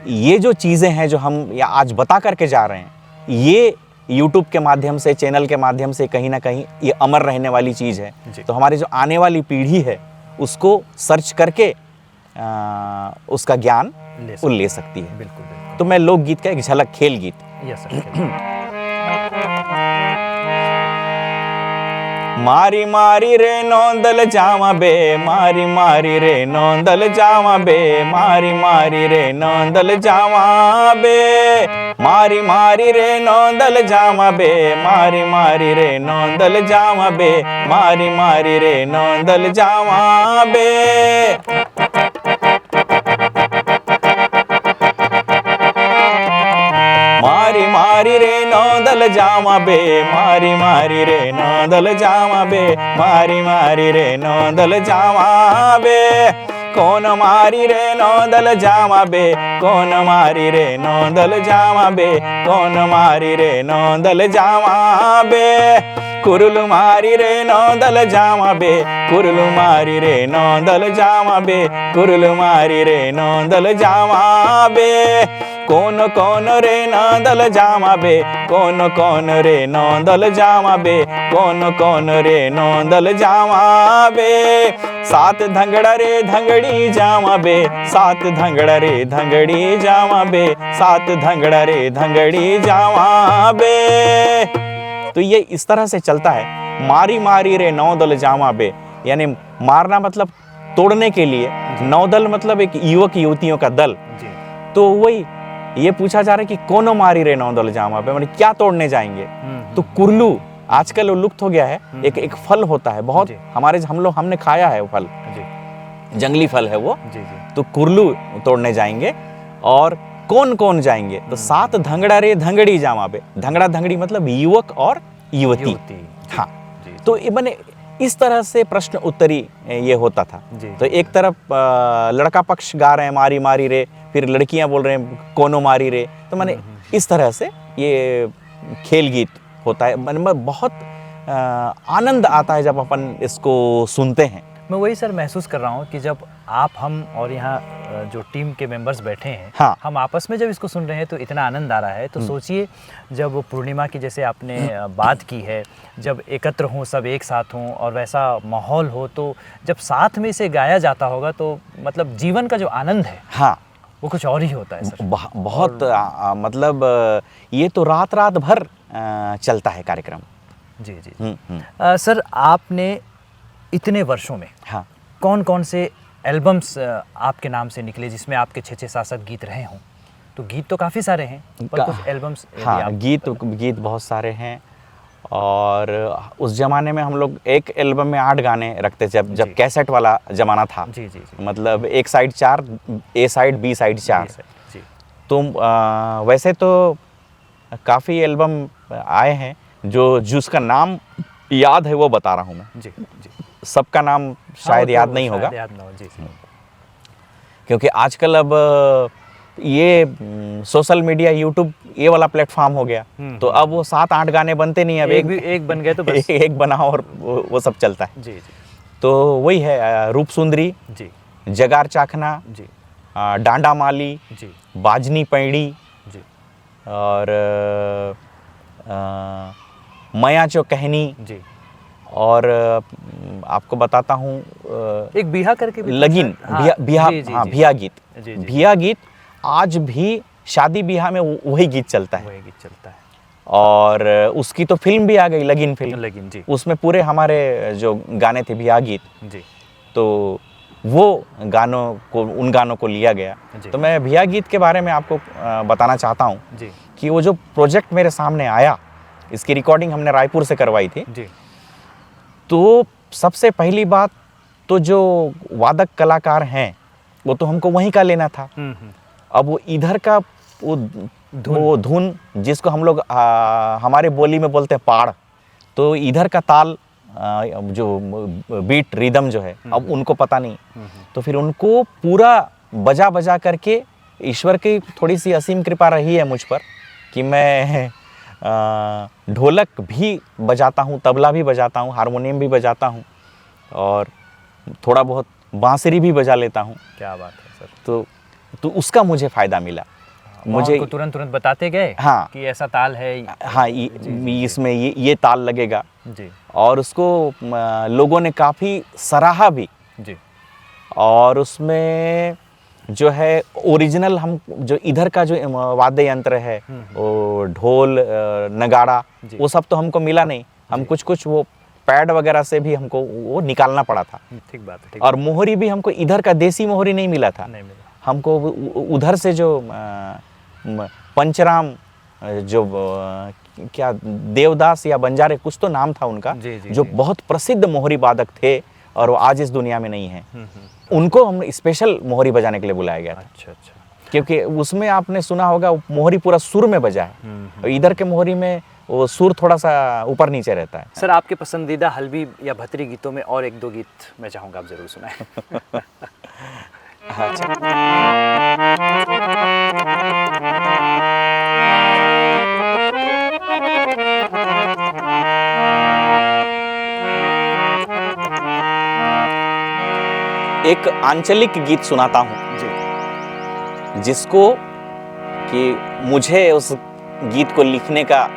ये जो चीज़ें हैं जो हम या आज बता करके जा रहे हैं, ये यूट्यूब के माध्यम से, चैनल के माध्यम से कहीं ना कहीं ये अमर रहने वाली चीज़ है। जी। तो हमारी जो आने वाली पीढ़ी है उसको सर्च करके उसका ज्ञान वो ले सकती है। बिल्कुल बिल्कुल। तो मैं लोकगीत का एक झलक, खेल गीत। Yes sir. मारी मारी रे नौंदल जावा बे, मारी मारी रे नौंदल जावा बे, मारी मारी रे नौंदल जावा बे, मारी मारी रे नौंदल जावा बे, मारी मारी रे नौंदल जावा बे, मारी मारी रे नौंदल जावा बे। मारी मारी रे नौंदल जावा बे, मारी मारी रे नौंदल जावा बे, मारी मारी रे नौंदल जावा बे, कौन मारी रे नौंदल जावा बे, कौन मारी रे नौंदल जावा बे, कौन मारी रे नौंदल जावा बे, कुरुल मारी रे नौंदल जावा बे, कुरुल मारी रे नौंदल जावा बे, कुरुल मारी रे नौंदल जावा बे, कौन कौन रे नौंदल जावा बे, कौन कौन रे नौंदल जावा बे, कौन कौन रे नौंदल जावा बे, सात धंगड़ा रे धंगड़ी जावा बे, सात धंगड़ा रे धंगड़ी जावा बे, सात धंगड़ा रे धंगड़ी जावा बे। तो ये इस तरह से चलता है। मारी मारी रे नौदल जावा बे, यानी मारना मतलब तोड़ने के लिए, नौदल मतलब एक युवक युवतियों का दल। जी। तो वही ये पूछा जा रहा है कि कौन मारी रे नौदल जावा बे, मतलब क्या तोड़ने जाएंगे। तो कुरलू आजकल लुप्त हो गया है। एक फल होता है बहुत, हमने खाया है वो फल, जी। जंगली फल है वो। जी जी। तो कुरलू तोड़ने जाएंगे। और कौन कौन जाएंगे, तो सात धंगड़ा रे धंगड़ी जावा बे, धंगड़ा धंगड़ी मतलब युवक और युवती। हाँ, जी। तो ये बने इस तरह से प्रश्न उत्तरी ये होता था। जी। तो एक तरफ लड़का पक्ष गा रहे हैं मारी मारी रे, फिर लड़कियां बोल रहे हैं कोनो मारी रे। तो मैंने इस तरह से ये खेल गीत होता है। मैंने बहुत आनंद आता है जब अपन इसको सुनते हैं। मैं वही सर महसूस कर रहा हूँ कि जब आप, हम और यहाँ जो टीम के मेंबर्स बैठे हैं, हाँ। हम आपस में जब इसको सुन रहे हैं तो इतना आनंद आ रहा है। तो सोचिए जब वो पूर्णिमा की जैसे आपने बात की है, जब एकत्र हों, सब एक साथ हों और वैसा माहौल हो, तो जब साथ में इसे गाया जाता होगा तो मतलब जीवन का जो आनंद है, हाँ, वो कुछ और ही होता है सर। बहुत मतलब ये तो रात रात भर चलता है कार्यक्रम। जी जी। सर आपने इतने वर्षों में हाँ, कौन कौन से एल्बम्स आपके नाम से निकले जिसमें आपके 6-6, 7-7 गीत रहे हों? तो गीत तो काफ़ी सारे हैं, पर कुछ एल्बम्स। हाँ, गीत बहुत सारे हैं। और उस ज़माने में हम लोग एक एल्बम में 8 गाने रखते थे, जब कैसेट वाला ज़माना था। जी जी जी। मतलब एक साइड 4, ए साइड, बी साइड 4। जी। तो वैसे तो काफ़ी एल्बम आए हैं, जिसका नाम याद है वो बता रहा हूँ मैं। जी जी। सबका नाम शायद याद नहीं होगा, याद ना हो। जी जी। क्योंकि आजकल अब ये सोशल मीडिया, यूट्यूब ये वाला प्लेटफॉर्म हो गया। तो अब वो 7-8 गाने बनते नहीं, अब एक बन गए तो बस। एक बनाओ और वो सब चलता है। जी जी। तो वही है, रूप सुंदरी जी, जगार चाखना जी, डांडा माली जी, बाजनी पैड़ी जी, और मया चो कहनी। जी। और आपको बताता हूँ एक बिहा करके भी लगीन, बिहा गीत। बिहा गीत आज भी शादी बिहा में वही गीत चलता है। वही गीत चलता है। और उसकी तो फिल्म भी आ गई, लगीन फिल्म। लगीन जी। उसमें पूरे हमारे जो गाने थे बिहा गीत जी, तो वो उन गानों को लिया गया। तो मैं बिहा गीत के बारे में आपको बताना चाहता हूँ जी कि वो जो प्रोजेक्ट मेरे सामने आया, इसकी रिकॉर्डिंग हमने रायपुर से करवाई थी जी। तो सबसे पहली बात तो जो वादक कलाकार हैं वो तो हमको वहीं का लेना था। अब वो इधर का वो धुन जिसको हम लोग हमारे बोली में बोलते हैं पाड़, तो इधर का ताल जो बीट रिदम जो है अब उनको पता नहीं, तो फिर उनको पूरा बजा बजा करके, ईश्वर की थोड़ी सी असीम कृपा रही है मुझ पर कि मैं ढोलक भी बजाता हूँ, तबला भी बजाता हूँ, हारमोनियम भी बजाता हूँ और थोड़ा बहुत बांसुरी भी बजा लेता हूँ। क्या बात है सर। तो उसका मुझे फ़ायदा मिला। मुझे तुरंत बताते गए हाँ कि ऐसा ताल है, हाँ इसमें ये ताल लगेगा जी, और उसको लोगों ने काफ़ी सराहा भी जी, और उसमें जो है ओरिजिनल हम जो इधर का जो वाद्य यंत्र है वो ढोल नगाड़ा वो सब तो हमको मिला नहीं, हम कुछ वो पैड वगैरह से भी हमको वो निकालना पड़ा था। ठीक बात है। और मोहरी भी हमको इधर का देसी मोहरी नहीं मिला था, नहीं मिला। हमको उधर से जो पंचराम जो क्या देवदास या बंजारे कुछ तो नाम था उनका, जो बहुत प्रसिद्ध मोहरी वादक थे और वो आज इस दुनिया में नहीं है, उनको हम स्पेशल मोहरी बजाने के लिए बुलाया गया था। अच्छा अच्छा। क्योंकि उसमें आपने सुना होगा मोहरी पूरा सुर में बजा है, इधर के मोहरी में वो सुर थोड़ा सा ऊपर नीचे रहता है। सर आपके पसंदीदा हल्बी या भतरी गीतों में और एक दो गीत मैं चाहूँगा आप ज़रूर सुनाएं। एक आंचलिक गीत सुनाता हूँ जी, जिसको कि मुझे उस गीत को लिखने का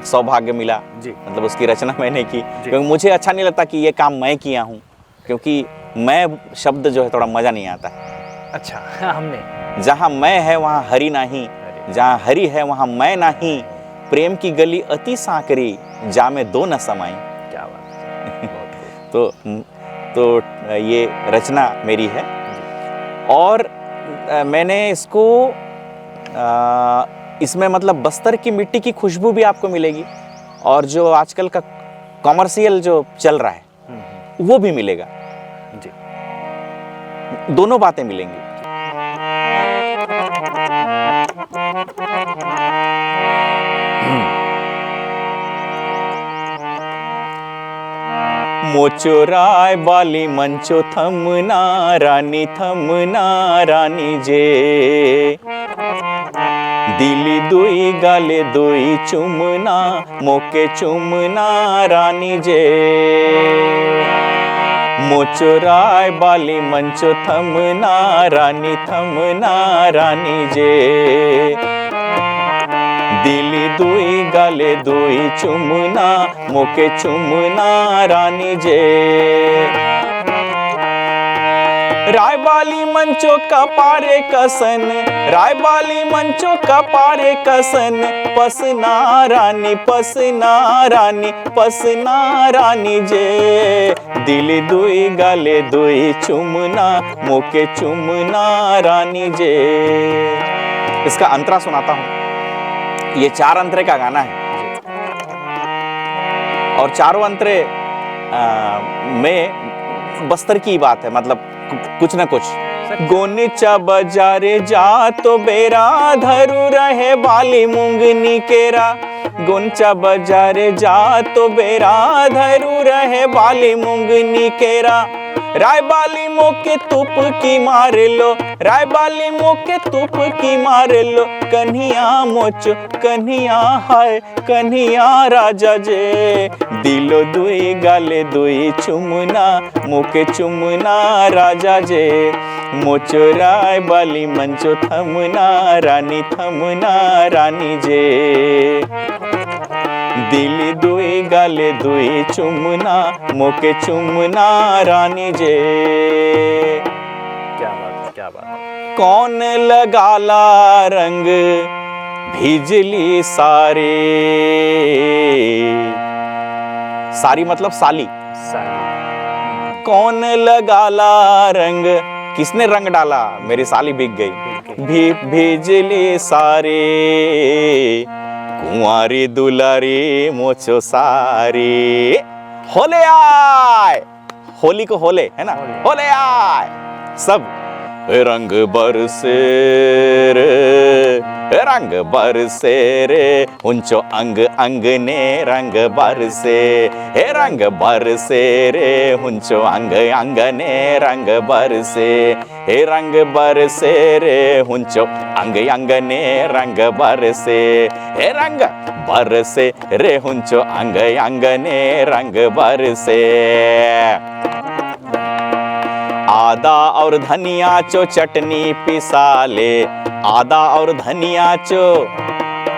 सौभाग्य मिला जी, मतलब उसकी रचना मैंने की, क्योंकि मुझे अच्छा नहीं लगता कि ये काम मैं किया हूँ, क्योंकि मैं शब्द जो है थोड़ा मज़ा नहीं आता है। अच्छा हाँ, हमने जहाँ मैं है वहाँ हरि नहीं, जहाँ हरि है वहाँ मैं नहीं, प्रेम की गली अति सांकरी जा में दो न समाई। क्या बात है। तो ये रचना मेरी है और मैंने इसको इसमें मतलब बस्तर की मिट्टी की खुशबू भी आपको मिलेगी और जो आजकल का कॉमर्शियल जो चल रहा है वो भी मिलेगा जी, दोनों बातें मिलेंगी। मोचो राय बाली मंचो थमना रानी जे, दिली दुई गाले दुई चुमना मोके चुमना रानी जे, मोचो राय बाली मंचो थमना रानी जे, दिली दुई गाले दुई चुमना मोके चुमना रानी जे, रायबाली मंचो कपारे कसन, रायबाली मंचो कपारे कसन, पसना रानी जे, दिली दुई गाले दुई चुमना मोके चुमना रानी जे। इसका अंतरा सुनाता हूँ। ये 4 अंतरे का गाना है और चारों अंतरे में बस्तर की बात है, मतलब कुछ ना कुछ। गोनिचा बाजारे जा तो बेरा धरू रहे बाली मूंगनी केरा, गोनिचा बाजारे जा तो बेरा धरू रहे बाली मूंगनी केरा, रायबाली मोके तुप की मार लो, रायबाली मोके तुप की मार लो, कन्हिया मोच कन्हिया हाय कन्हिया राजा जे, दिलो दुई गाले दुई चुमना मोके चुमना राजा जे, मोचो रायबाली मंचो थमना रानी जे, दिली दुई गाले दुई चुमना मोके चुमना रानी जे। क्या बात है, क्या बात है। कौन लगाला रंग भिजली सारे, सारी मतलब साली, कौन लगाला रंग, किसने रंग डाला, मेरी साली भीग गई, भिजली सारे, कुंवारी दुलारी मोचो सारी, होले आए, होली को होले है ना, होले आए सब, रंग बरसे रे, रंग बरसे रे, हुंचो अंग अंग ने रंग बरसे, हे रंग बरसे रे, हुंचो अंग अंग ने रंग बरसे, हे रंग बरसे रे, हुंचो अंग अंग ने रंग बरसे, हे रंग बरसे रे, हुंचो अंग अंग ने रंग बरसे। आदा और धनिया चो चटनी पिसा ले, आदा और धनिया चो,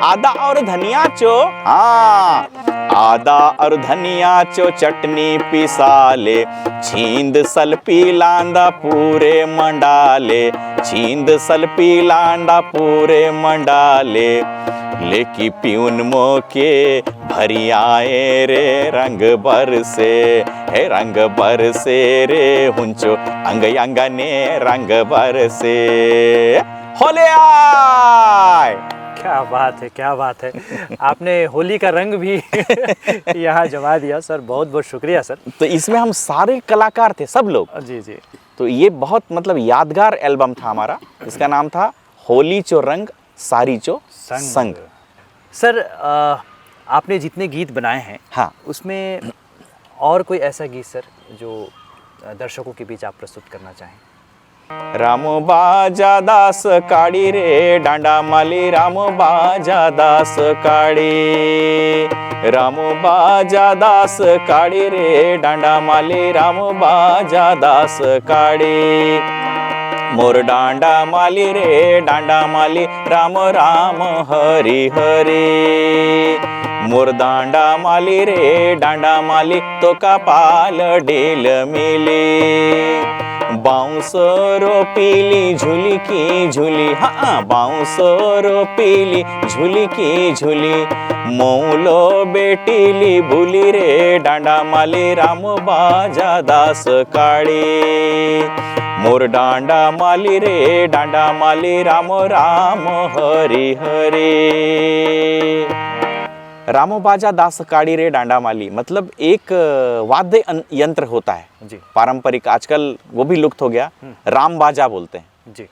आदा और धनिया चो, हाँ, आदा और धनिया चो चटनी पिसा ले, छींद सलपी लांदा पूरे मंडाले, छींद सलपी लांडा पूरे मंडाले, लेकी प्यून मोके भरी आए रे, रंग बरसे, हे रंग बरसे रे, हुंचो अंग अंग ने रंग बरसे, होले आय। क्या बात है, क्या बात है। आपने होली का रंग भी यहाँ जमा दिया सर, बहुत बहुत शुक्रिया सर। तो इसमें हम सारे कलाकार थे, सब लोग। जी जी। तो ये बहुत मतलब यादगार एल्बम था हमारा, इसका नाम था होली चो रंग सारी चो संग। सर आपने जितने गीत बनाए हैं, हाँ, उसमें और कोई ऐसा गीत सर जो दर्शकों के बीच आप प्रस्तुत करना चाहें? रामो बाजा दास काड़ी रे, डांडा माली रामो बाजा दास काड़ी, रामो बाजा दास काड़ी रे, डांडा माली रामो बाजा दास काड़ी, मोर डांडा माली रे, डांडा माली राम राम हरि हरि, मोर डांडा माली रे, डांडा माली तो का पाल डेल मिली, बाउंसो पीली झूली की झूली, हाँ, बाउंसो पीली झूली की झूली, मौलो बेटीली भूली रे, डांडा माली राम बाजा दास काड़ी, मोर डांडा माली रे, डांडा माली राम राम हरि हरि। रामो बाजा दास काड़ी रे डांडा माली मतलब एक वाद्य यंत्र होता है जी, पारंपरिक, आजकल वो भी लुप्त हो गया, राम बाजा बोलते हैं जी।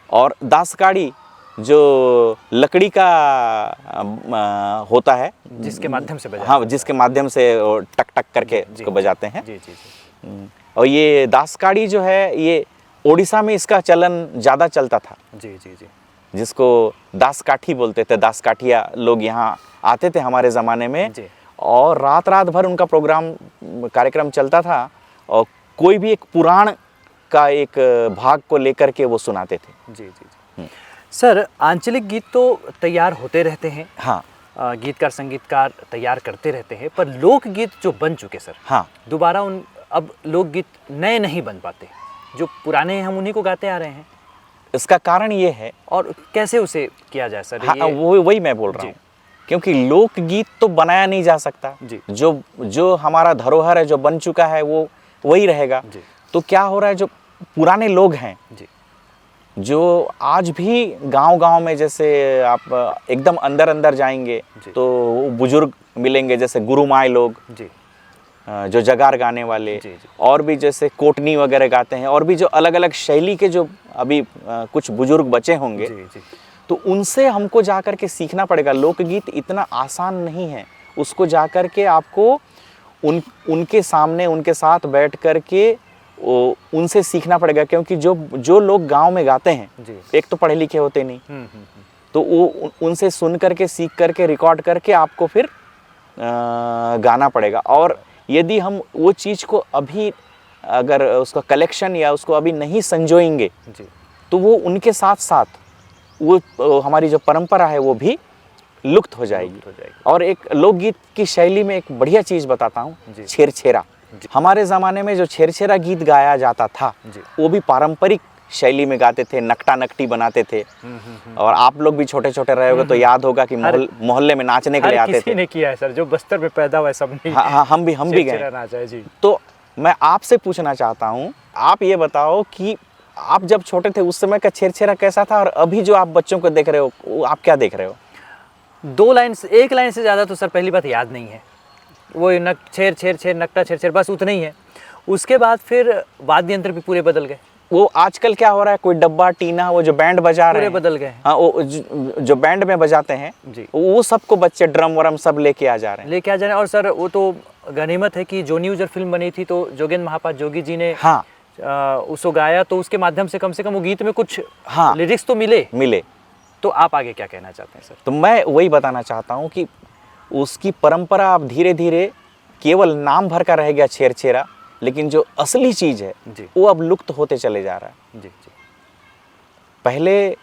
और दास काड़ी जो लकड़ी का होता है, जिसके माध्यम से बजाते हाँ, जिसके माध्यम से टक टक करके उसको बजाते हैं। जी जी जी। और ये दास काड़ी जो है, ये ओडिशा में इसका चलन ज़्यादा चलता था। जी जी जी। जिसको दास काठी बोलते थे, दास काठिया लोग यहाँ आते थे हमारे ज़माने में जी। और रात रात भर उनका कार्यक्रम चलता था और कोई भी एक पुराण का एक भाग को लेकर के वो सुनाते थे। जी जी जी। सर आंचलिक गीत तो तैयार होते रहते हैं, हाँ, गीतकार संगीतकार तैयार करते रहते हैं, पर लोकगीत जो बन चुके सर, हाँ, दोबारा अब लोकगीत नए नहीं बन पाते, जो पुराने हैं हम उन्हीं को गाते आ रहे हैं। इसका कारण ये है, और कैसे उसे किया जाए सर? हाँ, वही मैं बोल रहा हूँ, क्योंकि लोकगीत तो बनाया नहीं जा सकता जी। जो हमारा धरोहर है, जो बन चुका है, वो वही रहेगा जी। तो क्या हो रहा है, जो पुराने लोग हैं जी, जो आज भी गांव-गांव में, जैसे आप एकदम अंदर जाएंगे तो बुजुर्ग मिलेंगे, जैसे गुरुमाय लोग जी, जो जगार गाने वाले, जी, जी। और भी जैसे कोटनी वगैरह गाते हैं, और भी जो अलग अलग शैली के जो अभी कुछ बुजुर्ग बचे होंगे, जी, जी। तो उनसे हमको जाकर के सीखना पड़ेगा। लोकगीत इतना आसान नहीं है, उसको जाकर के आपको उनके सामने, उनके साथ बैठ कर के उनसे सीखना पड़ेगा, क्योंकि जो लोग गांव में गाते हैं, एक तो पढ़े लिखे होते नहीं, तो वो उनसे सुन करके, सीख करके, रिकॉर्ड करके आपको फिर गाना पड़ेगा। और यदि हम वो चीज़ को अभी अगर उसका कलेक्शन या उसको अभी नहीं संजोएंगे, तो वो उनके साथ साथ वो हमारी जो परंपरा है वो भी लुप्त हो जाएगी। और एक लोकगीत की शैली में एक बढ़िया चीज़ बताता हूँ, छेरछेरा। हमारे ज़माने में जो छेरछेरा गीत गाया जाता था, वो भी पारंपरिक शैली में गाते थे, नकटा नकटी बनाते थे। और आप लोग भी छोटे छोटे रहे होगे तो याद होगा कि मोहल्ले में नाचने के लिए आते थे। किसी ने किया है सर, जो बस्तर में पैदा हुआ है सब ने। हाँ, हम भी गए। तो मैं आपसे पूछना चाहता हूँ, आप ये बताओ कि आप जब छोटे थे उस समय का छेरछेरा कैसा था, और अभी जो आप बच्चों को देख रहे हो, आप क्या देख रहे हो? एक लाइन से ज़्यादा तो सर पहली बात याद नहीं है। वो छेर छेर छेर, नकटा छेर छेर, बस उतना ही है। उसके बाद फिर वाद्य यंत्र भी पूरे बदल गए। वो आजकल क्या हो रहा है, कोई डब्बा टीना वो जो बैंड बजा रहे पूरे हैं, बदल गए हैं। हाँ वो जो बैंड में बजाते हैं जी। वो सबको बच्चे ड्रम वरम सब लेके आ जा रहे हैं। लेके आ जाए। और सर वो तो गनीमत है कि जोनी यूजर फिल्म बनी थी तो जोगेंद्र महापात्र जोगी जी ने हाँ उसको गाया, तो उसके माध्यम से कम वो गीत में कुछ हाँ लिरिक्स तो मिले। तो आप आगे क्या कहना चाहते हैं सर? तो मैं वही बताना चाहता हूँ कि उसकी परंपरा अब धीरे धीरे केवल नाम भर का रह गया छेरछेरा, लेकिन जो असली चीज़ है जी वो अब लुप्त होते चले जा रहा है। जी जी। पहले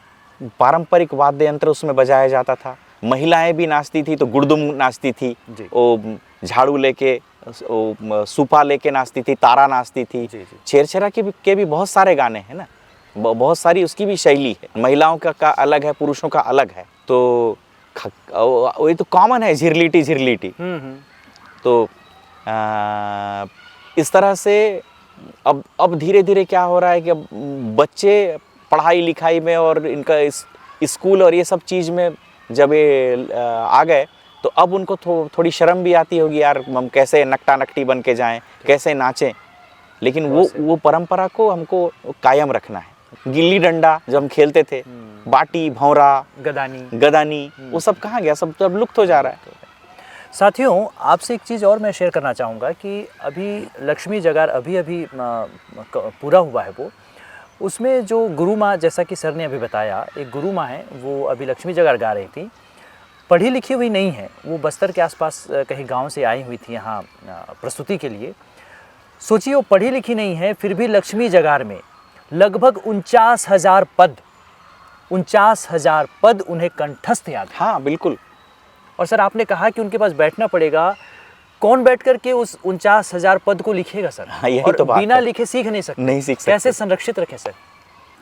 पारंपरिक वाद्य यंत्र उसमें बजाया जाता था, महिलाएं भी नाचती थी तो गुड़दुम नाचती थी, जी। वो झाड़ू लेके सूपा लेके नाचती थी, तारा नाचती थी। जी, जी। छेरछेरा के भी बहुत सारे गाने हैं ना, बहुत सारी उसकी भी शैली है। महिलाओं का अलग है, पुरुषों का अलग है। तो वही तो कॉमन है, झिरलीटी झिरलीटी। तो इस तरह से अब धीरे धीरे क्या हो रहा है कि अब बच्चे पढ़ाई लिखाई में और इनका स्कूल और ये सब चीज़ में जब ये आ गए तो अब उनको थोड़ी शर्म भी आती होगी, यार हम कैसे नकटा नकटी बन के जाएं, कैसे नाचें। लेकिन वो परंपरा को हमको कायम रखना है। गिल्ली डंडा जब हम खेलते थे, बाटी भौरा गदानी वो सब कहाँ गया? सब तो अब लुप्त हो जा रहा है। साथियों, आपसे एक चीज़ और मैं शेयर करना चाहूँगा कि अभी लक्ष्मी जगार अभी पूरा हुआ है वो, उसमें जो गुरु माँ, जैसा कि सर ने अभी बताया, एक गुरु माँ है वो अभी लक्ष्मी जगार गा रही थी। पढ़ी लिखी हुई नहीं है, वो बस्तर के आसपास कहीं गांव से आई हुई थी यहाँ प्रस्तुति के लिए। सोचिए, वो पढ़ी लिखी नहीं है, फिर भी लक्ष्मी जगार में लगभग 49,000 पद उन्हें कंठस्थ याद है। हाँ बिल्कुल। और सर आपने कहा कि उनके पास बैठना पड़ेगा, कौन बैठ करके उस 49,000 पद को लिखेगा सर? हाँ, यही और तो बात बिना है। लिखे सीख नहीं सकते। नहीं सीख सकते। कैसे संरक्षित रखें सर?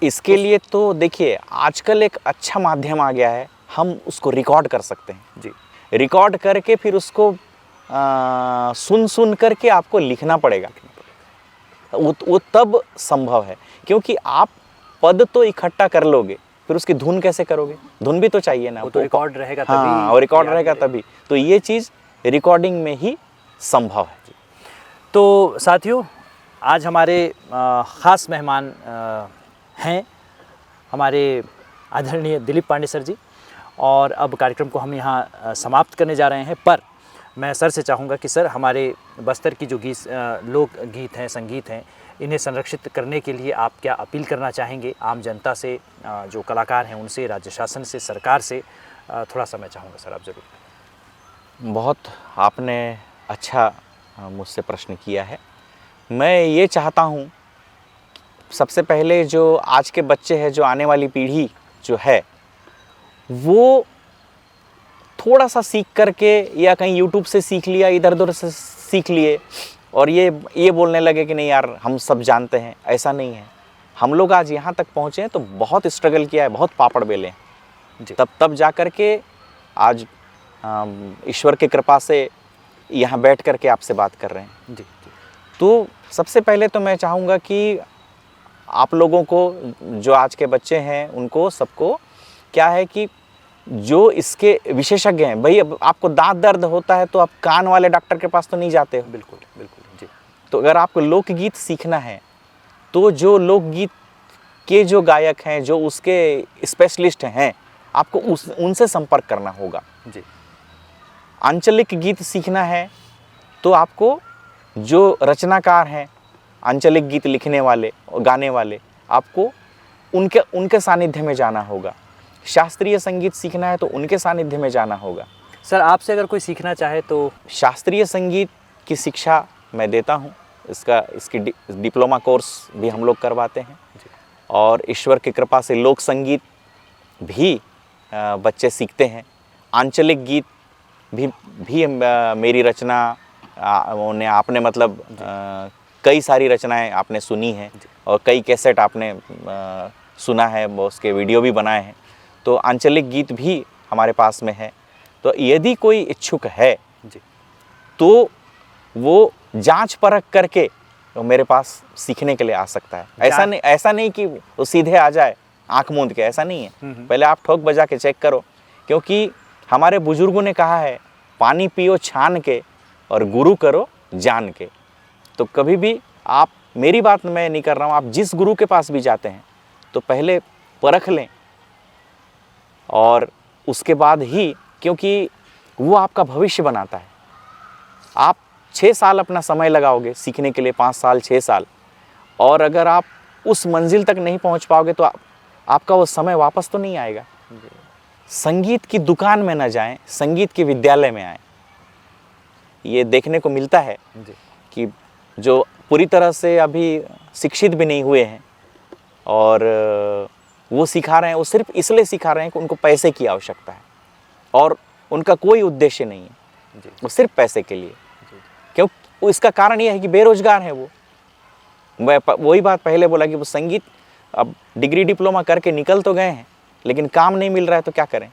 इसके लिए तो देखिए, आजकल एक अच्छा माध्यम आ गया है, हम उसको रिकॉर्ड कर सकते हैं जी। रिकॉर्ड करके फिर उसको सुन करके आपको लिखना पड़ेगा। वो तब संभव है, क्योंकि आप पद तो इकट्ठा कर लोगे, फिर उसकी धुन कैसे करोगे? धुन भी तो चाहिए ना। वो तो रिकॉर्ड रहेगा तभी। हाँ, और रिकॉर्ड रहेगा तभी। तो ये चीज़ रिकॉर्डिंग में ही संभव है। तो साथियों, आज हमारे ख़ास मेहमान हैं हमारे आदरणीय दिलीप पांडे सर जी, और अब कार्यक्रम को हम यहाँ समाप्त करने जा रहे हैं। पर मैं सर से चाहूँगा कि सर, हमारे बस्तर की जो लोक गीत हैं, संगीत हैं, इन्हें संरक्षित करने के लिए आप क्या अपील करना चाहेंगे आम जनता से, जो कलाकार हैं उनसे, राज्य शासन से, सरकार से? थोड़ा सा मैं चाहूँगा सर, आप ज़रूर। बहुत आपने अच्छा मुझसे प्रश्न किया है। मैं ये चाहता हूँ, सबसे पहले जो आज के बच्चे हैं, जो आने वाली पीढ़ी जो है, वो थोड़ा सा सीख करके या कहीं यूट्यूब से सीख लिया, इधर उधर से सीख लिए और ये बोलने लगे कि नहीं यार हम सब जानते हैं। ऐसा नहीं है। हम लोग आज यहाँ तक पहुँचे हैं तो बहुत स्ट्रगल किया है, बहुत पापड़ बेले हैं, तब जा कर के आज ईश्वर की कृपा से यहाँ बैठ कर के आपसे बात कर रहे हैं। जी। तो सबसे पहले तो मैं चाहूँगा कि आप लोगों को, जो आज के बच्चे हैं, उनको सबको क्या है कि जो इसके विशेषज्ञ हैं, भाई अब आपको दांत दर्द होता है तो आप कान वाले डॉक्टर के पास तो नहीं जाते हो। बिल्कुल बिल्कुल जी। तो अगर आपको लोकगीत सीखना है तो जो लोकगीत के जो गायक हैं, जो उसके स्पेशलिस्ट हैं, आपको उनसे संपर्क करना होगा जी। आंचलिक गीत सीखना है तो आपको जो रचनाकार हैं, आंचलिक गीत लिखने वाले और गाने वाले, आपको उनके सानिध्य में जाना होगा। शास्त्रीय संगीत सीखना है तो उनके सानिध्य में जाना होगा। सर, आपसे अगर कोई सीखना चाहे तो? शास्त्रीय संगीत की शिक्षा मैं देता हूँ, इसकी डिप्लोमा कोर्स भी हम लोग करवाते हैं, और ईश्वर की कृपा से लोक संगीत भी बच्चे सीखते हैं। आंचलिक गीत भी मेरी रचना आपने मतलब कई सारी रचनाएं आपने सुनी हैं और कई कैसेट आपने सुना है, उसके वीडियो भी बनाए हैं। तो आंचलिक गीत भी हमारे पास में है। तो यदि कोई इच्छुक है तो वो जांच परख करके तो मेरे पास सीखने के लिए आ सकता है। ऐसा नहीं कि वो सीधे आ जाए आंख मूंद के, ऐसा नहीं है। पहले आप ठोक बजा के चेक करो, क्योंकि हमारे बुजुर्गों ने कहा है, पानी पियो छान के और गुरु करो जान के। तो कभी भी आप मेरी बात मैं नहीं कर रहा हूँ, आप जिस गुरु के पास भी जाते हैं तो पहले परख लें और उसके बाद ही, क्योंकि वो आपका भविष्य बनाता है। आप 6 साल अपना समय लगाओगे सीखने के लिए, 5 साल 6 साल, और अगर आप उस मंजिल तक नहीं पहुंच पाओगे तो आपका वो समय वापस तो नहीं आएगा। संगीत की दुकान में न जाएं, संगीत के विद्यालय में आएं। ये देखने को मिलता है कि जो पूरी तरह से अभी शिक्षित भी नहीं हुए हैं और वो सिखा रहे हैं, वो सिर्फ इसलिए सिखा रहे हैं कि उनको पैसे की आवश्यकता है और उनका कोई उद्देश्य नहीं है, वो सिर्फ पैसे के लिए। क्यों? इसका कारण ये है कि बेरोजगार हैं वो। वही बात पहले बोला कि वो संगीत अब डिग्री डिप्लोमा करके निकल तो गए हैं, लेकिन काम नहीं मिल रहा है तो क्या करें।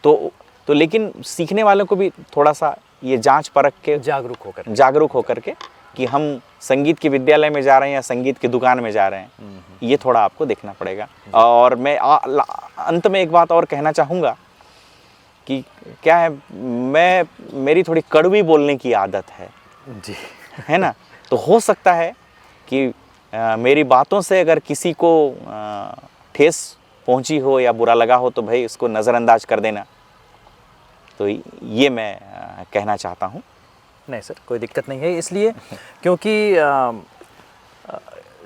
तो लेकिन सीखने वालों को भी थोड़ा सा ये जांच परख के जागरूक होकर के कि हम संगीत के विद्यालय में जा रहे हैं या संगीत की दुकान में जा रहे हैं, ये थोड़ा आपको देखना पड़ेगा। और मैं अंत में एक बात और कहना चाहूँगा कि क्या है, मेरी थोड़ी कड़वी बोलने की आदत है जी, है ना। तो हो सकता है कि मेरी बातों से अगर किसी को ठेस पहुंची हो या बुरा लगा हो तो भाई इसको नज़रअंदाज कर देना। तो ये मैं कहना चाहता हूँ। नहीं सर, कोई दिक्कत नहीं है, इसलिए क्योंकि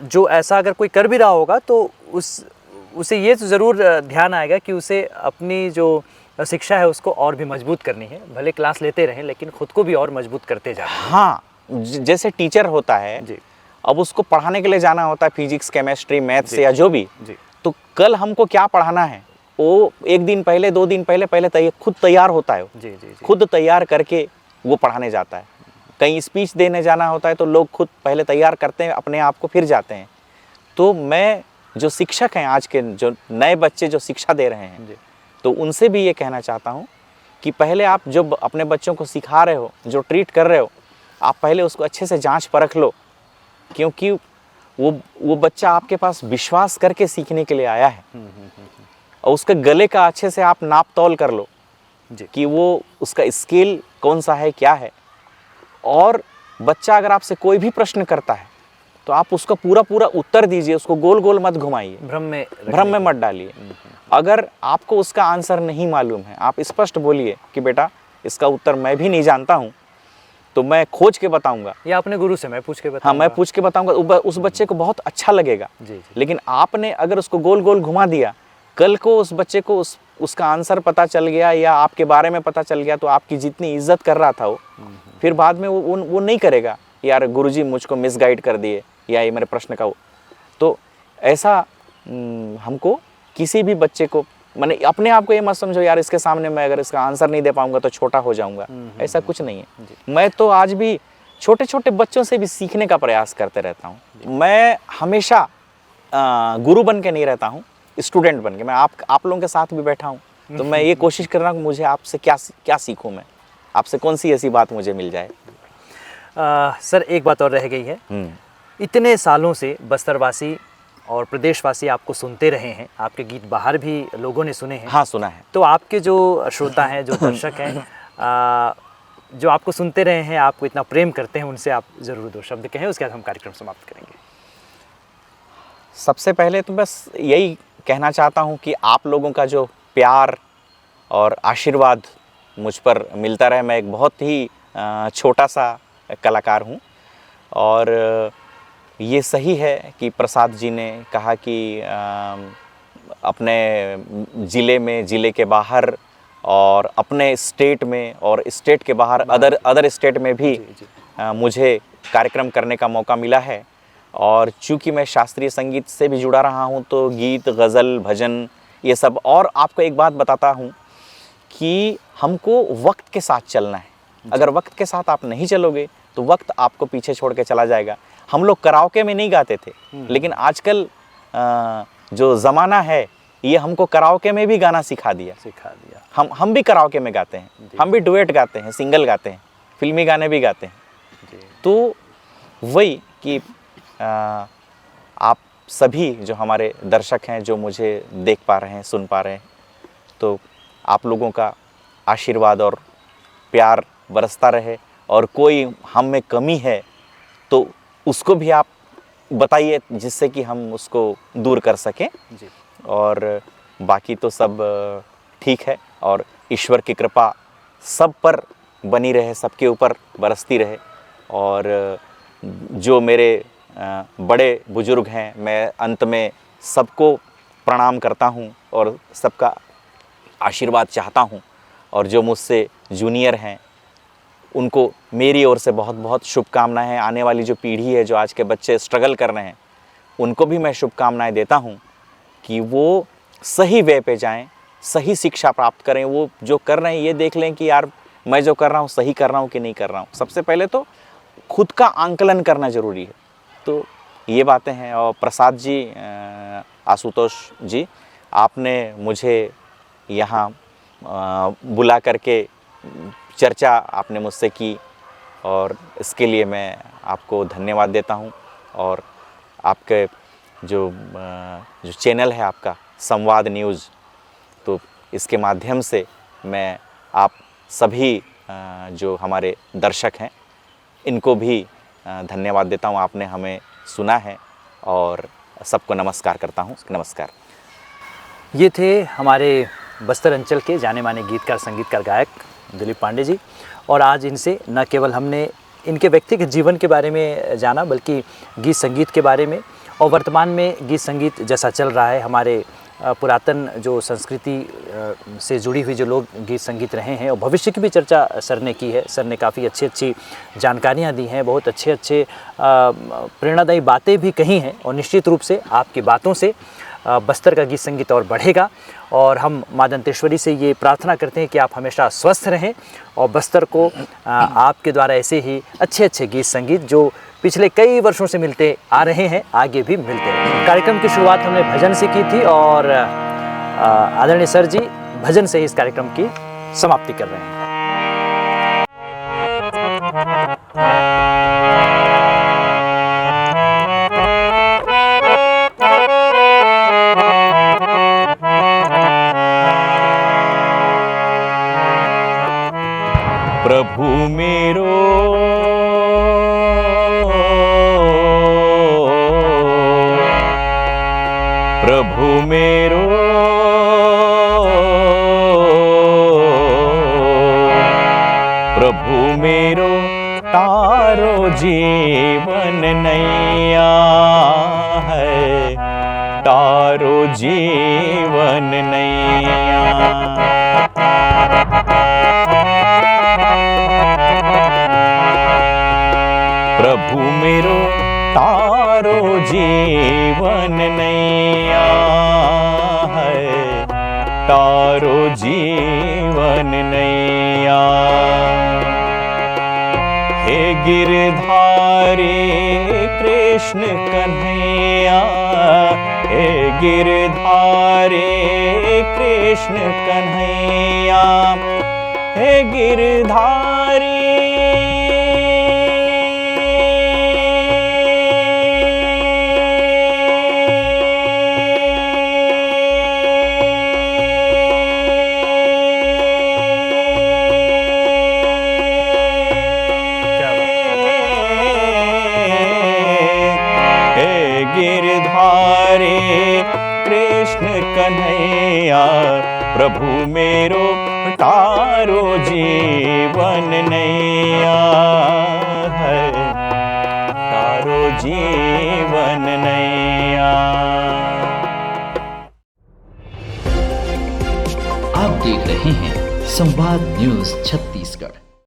जो ऐसा अगर कोई कर भी रहा होगा तो उसे ये तो ज़रूर ध्यान आएगा कि उसे अपनी जो शिक्षा है उसको और भी मजबूत करनी है। भले क्लास लेते रहें लेकिन ख़ुद को भी और मजबूत करते जाना है। हाँ, जैसे टीचर होता है जी, अब उसको पढ़ाने के लिए जाना होता है, फिजिक्स केमिस्ट्री मैथ्स या जो भी जी। तो कल हमको क्या पढ़ाना है वो 1 दिन पहले 2 दिन पहले खुद तैयार होता है जी, जी, जी। खुद तैयार करके वो पढ़ाने जाता है। कहीं स्पीच देने जाना होता है तो लोग खुद पहले तैयार करते हैं अपने आप को, फिर जाते हैं। तो मैं जो शिक्षक हैं, आज के जो नए बच्चे जो शिक्षा दे रहे हैं, तो उनसे भी ये कहना चाहता हूँ कि पहले आप जो अपने बच्चों को सिखा रहे हो, जो ट्रीट कर रहे हो, आप पहले उसको अच्छे से जांच परख लो, क्योंकि वो बच्चा आपके पास विश्वास करके सीखने के लिए आया है। और उसके गले का अच्छे से आप नाप तौल कर लो कि वो उसका स्केल कौन सा है, क्या है। और बच्चा अगर आपसे कोई भी प्रश्न करता है तो आप उसका पूरा उत्तर दीजिए, उसको गोल गोल मत घुमाइए, भ्रम में मत डालिए। अगर आपको उसका आंसर नहीं मालूम है, आप स्पष्ट बोलिए कि बेटा इसका उत्तर मैं भी नहीं जानता हूँ, तो मैं खोज के बताऊंगा, या अपने गुरु से मैं पूछ के बताऊंगा। हाँ, मैं पूछ के बताऊंगा। उस बच्चे को बहुत अच्छा लगेगा जी। लेकिन आपने अगर उसको गोल गोल घुमा दिया, कल को उस बच्चे को उसका आंसर पता चल गया या आपके बारे में पता चल गया तो आपकी जितनी इज्जत कर रहा था वो फिर बाद में वो नहीं करेगा, यार गुरुजी मुझको मिसगाइड कर दिए या ये मेरे प्रश्न का। तो ऐसा हमको किसी भी बच्चे को, मैंने अपने आप को ये मत समझो यार इसके सामने मैं अगर इसका आंसर नहीं दे पाऊंगा तो छोटा हो जाऊंगा, ऐसा कुछ नहीं है। मैं तो आज भी छोटे छोटे बच्चों से भी सीखने का प्रयास करते रहता हूँ। मैं हमेशा गुरु बन के नहीं रहता हूँ, स्टूडेंट बन के। मैं आप लोगों के साथ भी बैठा हूँ तो मैं ये कोशिश कर रहा हूँ कि मुझे आपसे क्या सीखूँ, मैं आपसे कौन सी ऐसी बात मुझे मिल जाए। सर एक बात और रह गई है, इतने सालों से बस्तरवासी और प्रदेशवासी आपको सुनते रहे हैं, आपके गीत बाहर भी लोगों ने सुने हैं। हाँ, सुना है। तो आपके जो श्रोता हैं, जो दर्शक हैं, जो आपको सुनते रहे हैं, आपको इतना प्रेम करते हैं, उनसे आप ज़रूर 2 शब्द कहें, उसके बाद हम कार्यक्रम समाप्त करेंगे। सबसे पहले तो बस यही कहना चाहता हूँ कि आप लोगों का जो प्यार और आशीर्वाद मुझ पर मिलता रहे। मैं एक बहुत ही छोटा सा कलाकार हूँ और ये सही है कि प्रसाद जी ने कहा कि अपने ज़िले में, ज़िले के बाहर और अपने स्टेट में और स्टेट के बाहर अदर स्टेट में भी मुझे कार्यक्रम करने का मौका मिला है। और चूँकि मैं शास्त्रीय संगीत से भी जुड़ा रहा हूँ तो गीत, गज़ल, भजन ये सब। और आपको एक बात बताता हूँ कि हमको वक्त के साथ चलना है। अगर वक्त के साथ आप नहीं चलोगे तो वक्त आपको पीछे छोड़ के चला जाएगा। हम लोग कराओके में नहीं गाते थे, लेकिन आजकल जो ज़माना है ये हमको कराओके में भी गाना सिखा दिया। हम भी कराओके में गाते हैं, हम भी डुएट गाते हैं, सिंगल गाते हैं, फिल्मी गाने भी गाते हैं। तो वही कि आप सभी जो हमारे दर्शक हैं, जो मुझे देख पा रहे हैं, सुन पा रहे हैं, तो आप लोगों का आशीर्वाद और प्यार बरसता रहे। और कोई हम में कमी है तो उसको भी आप बताइए जिससे कि हम उसको दूर कर सकें। जी। और बाकी तो सब ठीक है, और ईश्वर की कृपा सब पर बनी रहे, सबके ऊपर बरसती रहे। और जो मेरे बड़े बुजुर्ग हैं, मैं अंत में सबको प्रणाम करता हूं और सबका आशीर्वाद चाहता हूं। और जो मुझसे जूनियर हैं उनको मेरी ओर से बहुत बहुत शुभकामनाएं हैं। आने वाली जो पीढ़ी है, जो आज के बच्चे स्ट्रगल कर रहे हैं, उनको भी मैं शुभकामनाएं देता हूं कि वो सही वे पे जाएं, सही शिक्षा प्राप्त करें। वो जो कर रहे हैं ये देख लें कि यार मैं जो कर रहा हूँ सही कर रहा हूँ कि नहीं कर रहा हूँ। सबसे पहले तो खुद का आंकलन करना ज़रूरी है। तो ये बातें हैं। और प्रसाद जी, आशुतोष जी, आपने मुझे यहाँ बुला करके चर्चा आपने मुझसे की, और इसके लिए मैं आपको धन्यवाद देता हूँ। और आपके जो चैनल है आपका संवाद न्यूज़, तो इसके माध्यम से मैं आप सभी जो हमारे दर्शक हैं इनको भी धन्यवाद देता हूँ। आपने हमें सुना है और सबको नमस्कार करता हूँ। नमस्कार। ये थे हमारे बस्तर अंचल के जाने माने गीतकार, संगीतकार, गायक दिलीप पांडे जी। और आज इनसे न केवल हमने इनके व्यक्तिगत जीवन के बारे में जाना, बल्कि गीत संगीत के बारे में, और वर्तमान में गीत संगीत जैसा चल रहा है, हमारे पुरातन जो संस्कृति से जुड़ी हुई जो लोग गीत संगीत रहे हैं, और भविष्य की भी चर्चा सर ने की है। सर ने काफ़ी अच्छी जानकारियाँ दी हैं, बहुत अच्छे प्रेरणादायी बातें भी कही हैं। और निश्चित रूप से आपकी बातों से बस्तर का गीत संगीत और बढ़ेगा। और हम माँ दंतेश्वरी से ये प्रार्थना करते हैं कि आप हमेशा स्वस्थ रहें, और बस्तर को आपके द्वारा ऐसे ही अच्छे गीत संगीत जो पिछले कई वर्षों से मिलते आ रहे हैं, आगे भी मिलते हैं। कार्यक्रम की शुरुआत हमने भजन से की थी, और आदरणीय सर जी भजन से ही इस कार्यक्रम की समाप्ति कर रहे हैं। प्रभु मेरो प्रभु मेरो प्रभु मेरो तारो जीवन नैया है, तारो जीवन नैया। प्रभु मेरो तारो जीवन नैया है, तारो जीवन नैया। हे गिरधारी कृष्ण कन्हैया, हे गिरधारी कृष्ण कन्हैया, हे गिरधारी गिरधारी कृष्ण कन्हैया, प्रभु मेरो तारो जीवन नैया है, तारो जीवन नैया। आप देख रहे हैं संवाद न्यूज छत्तीसगढ़।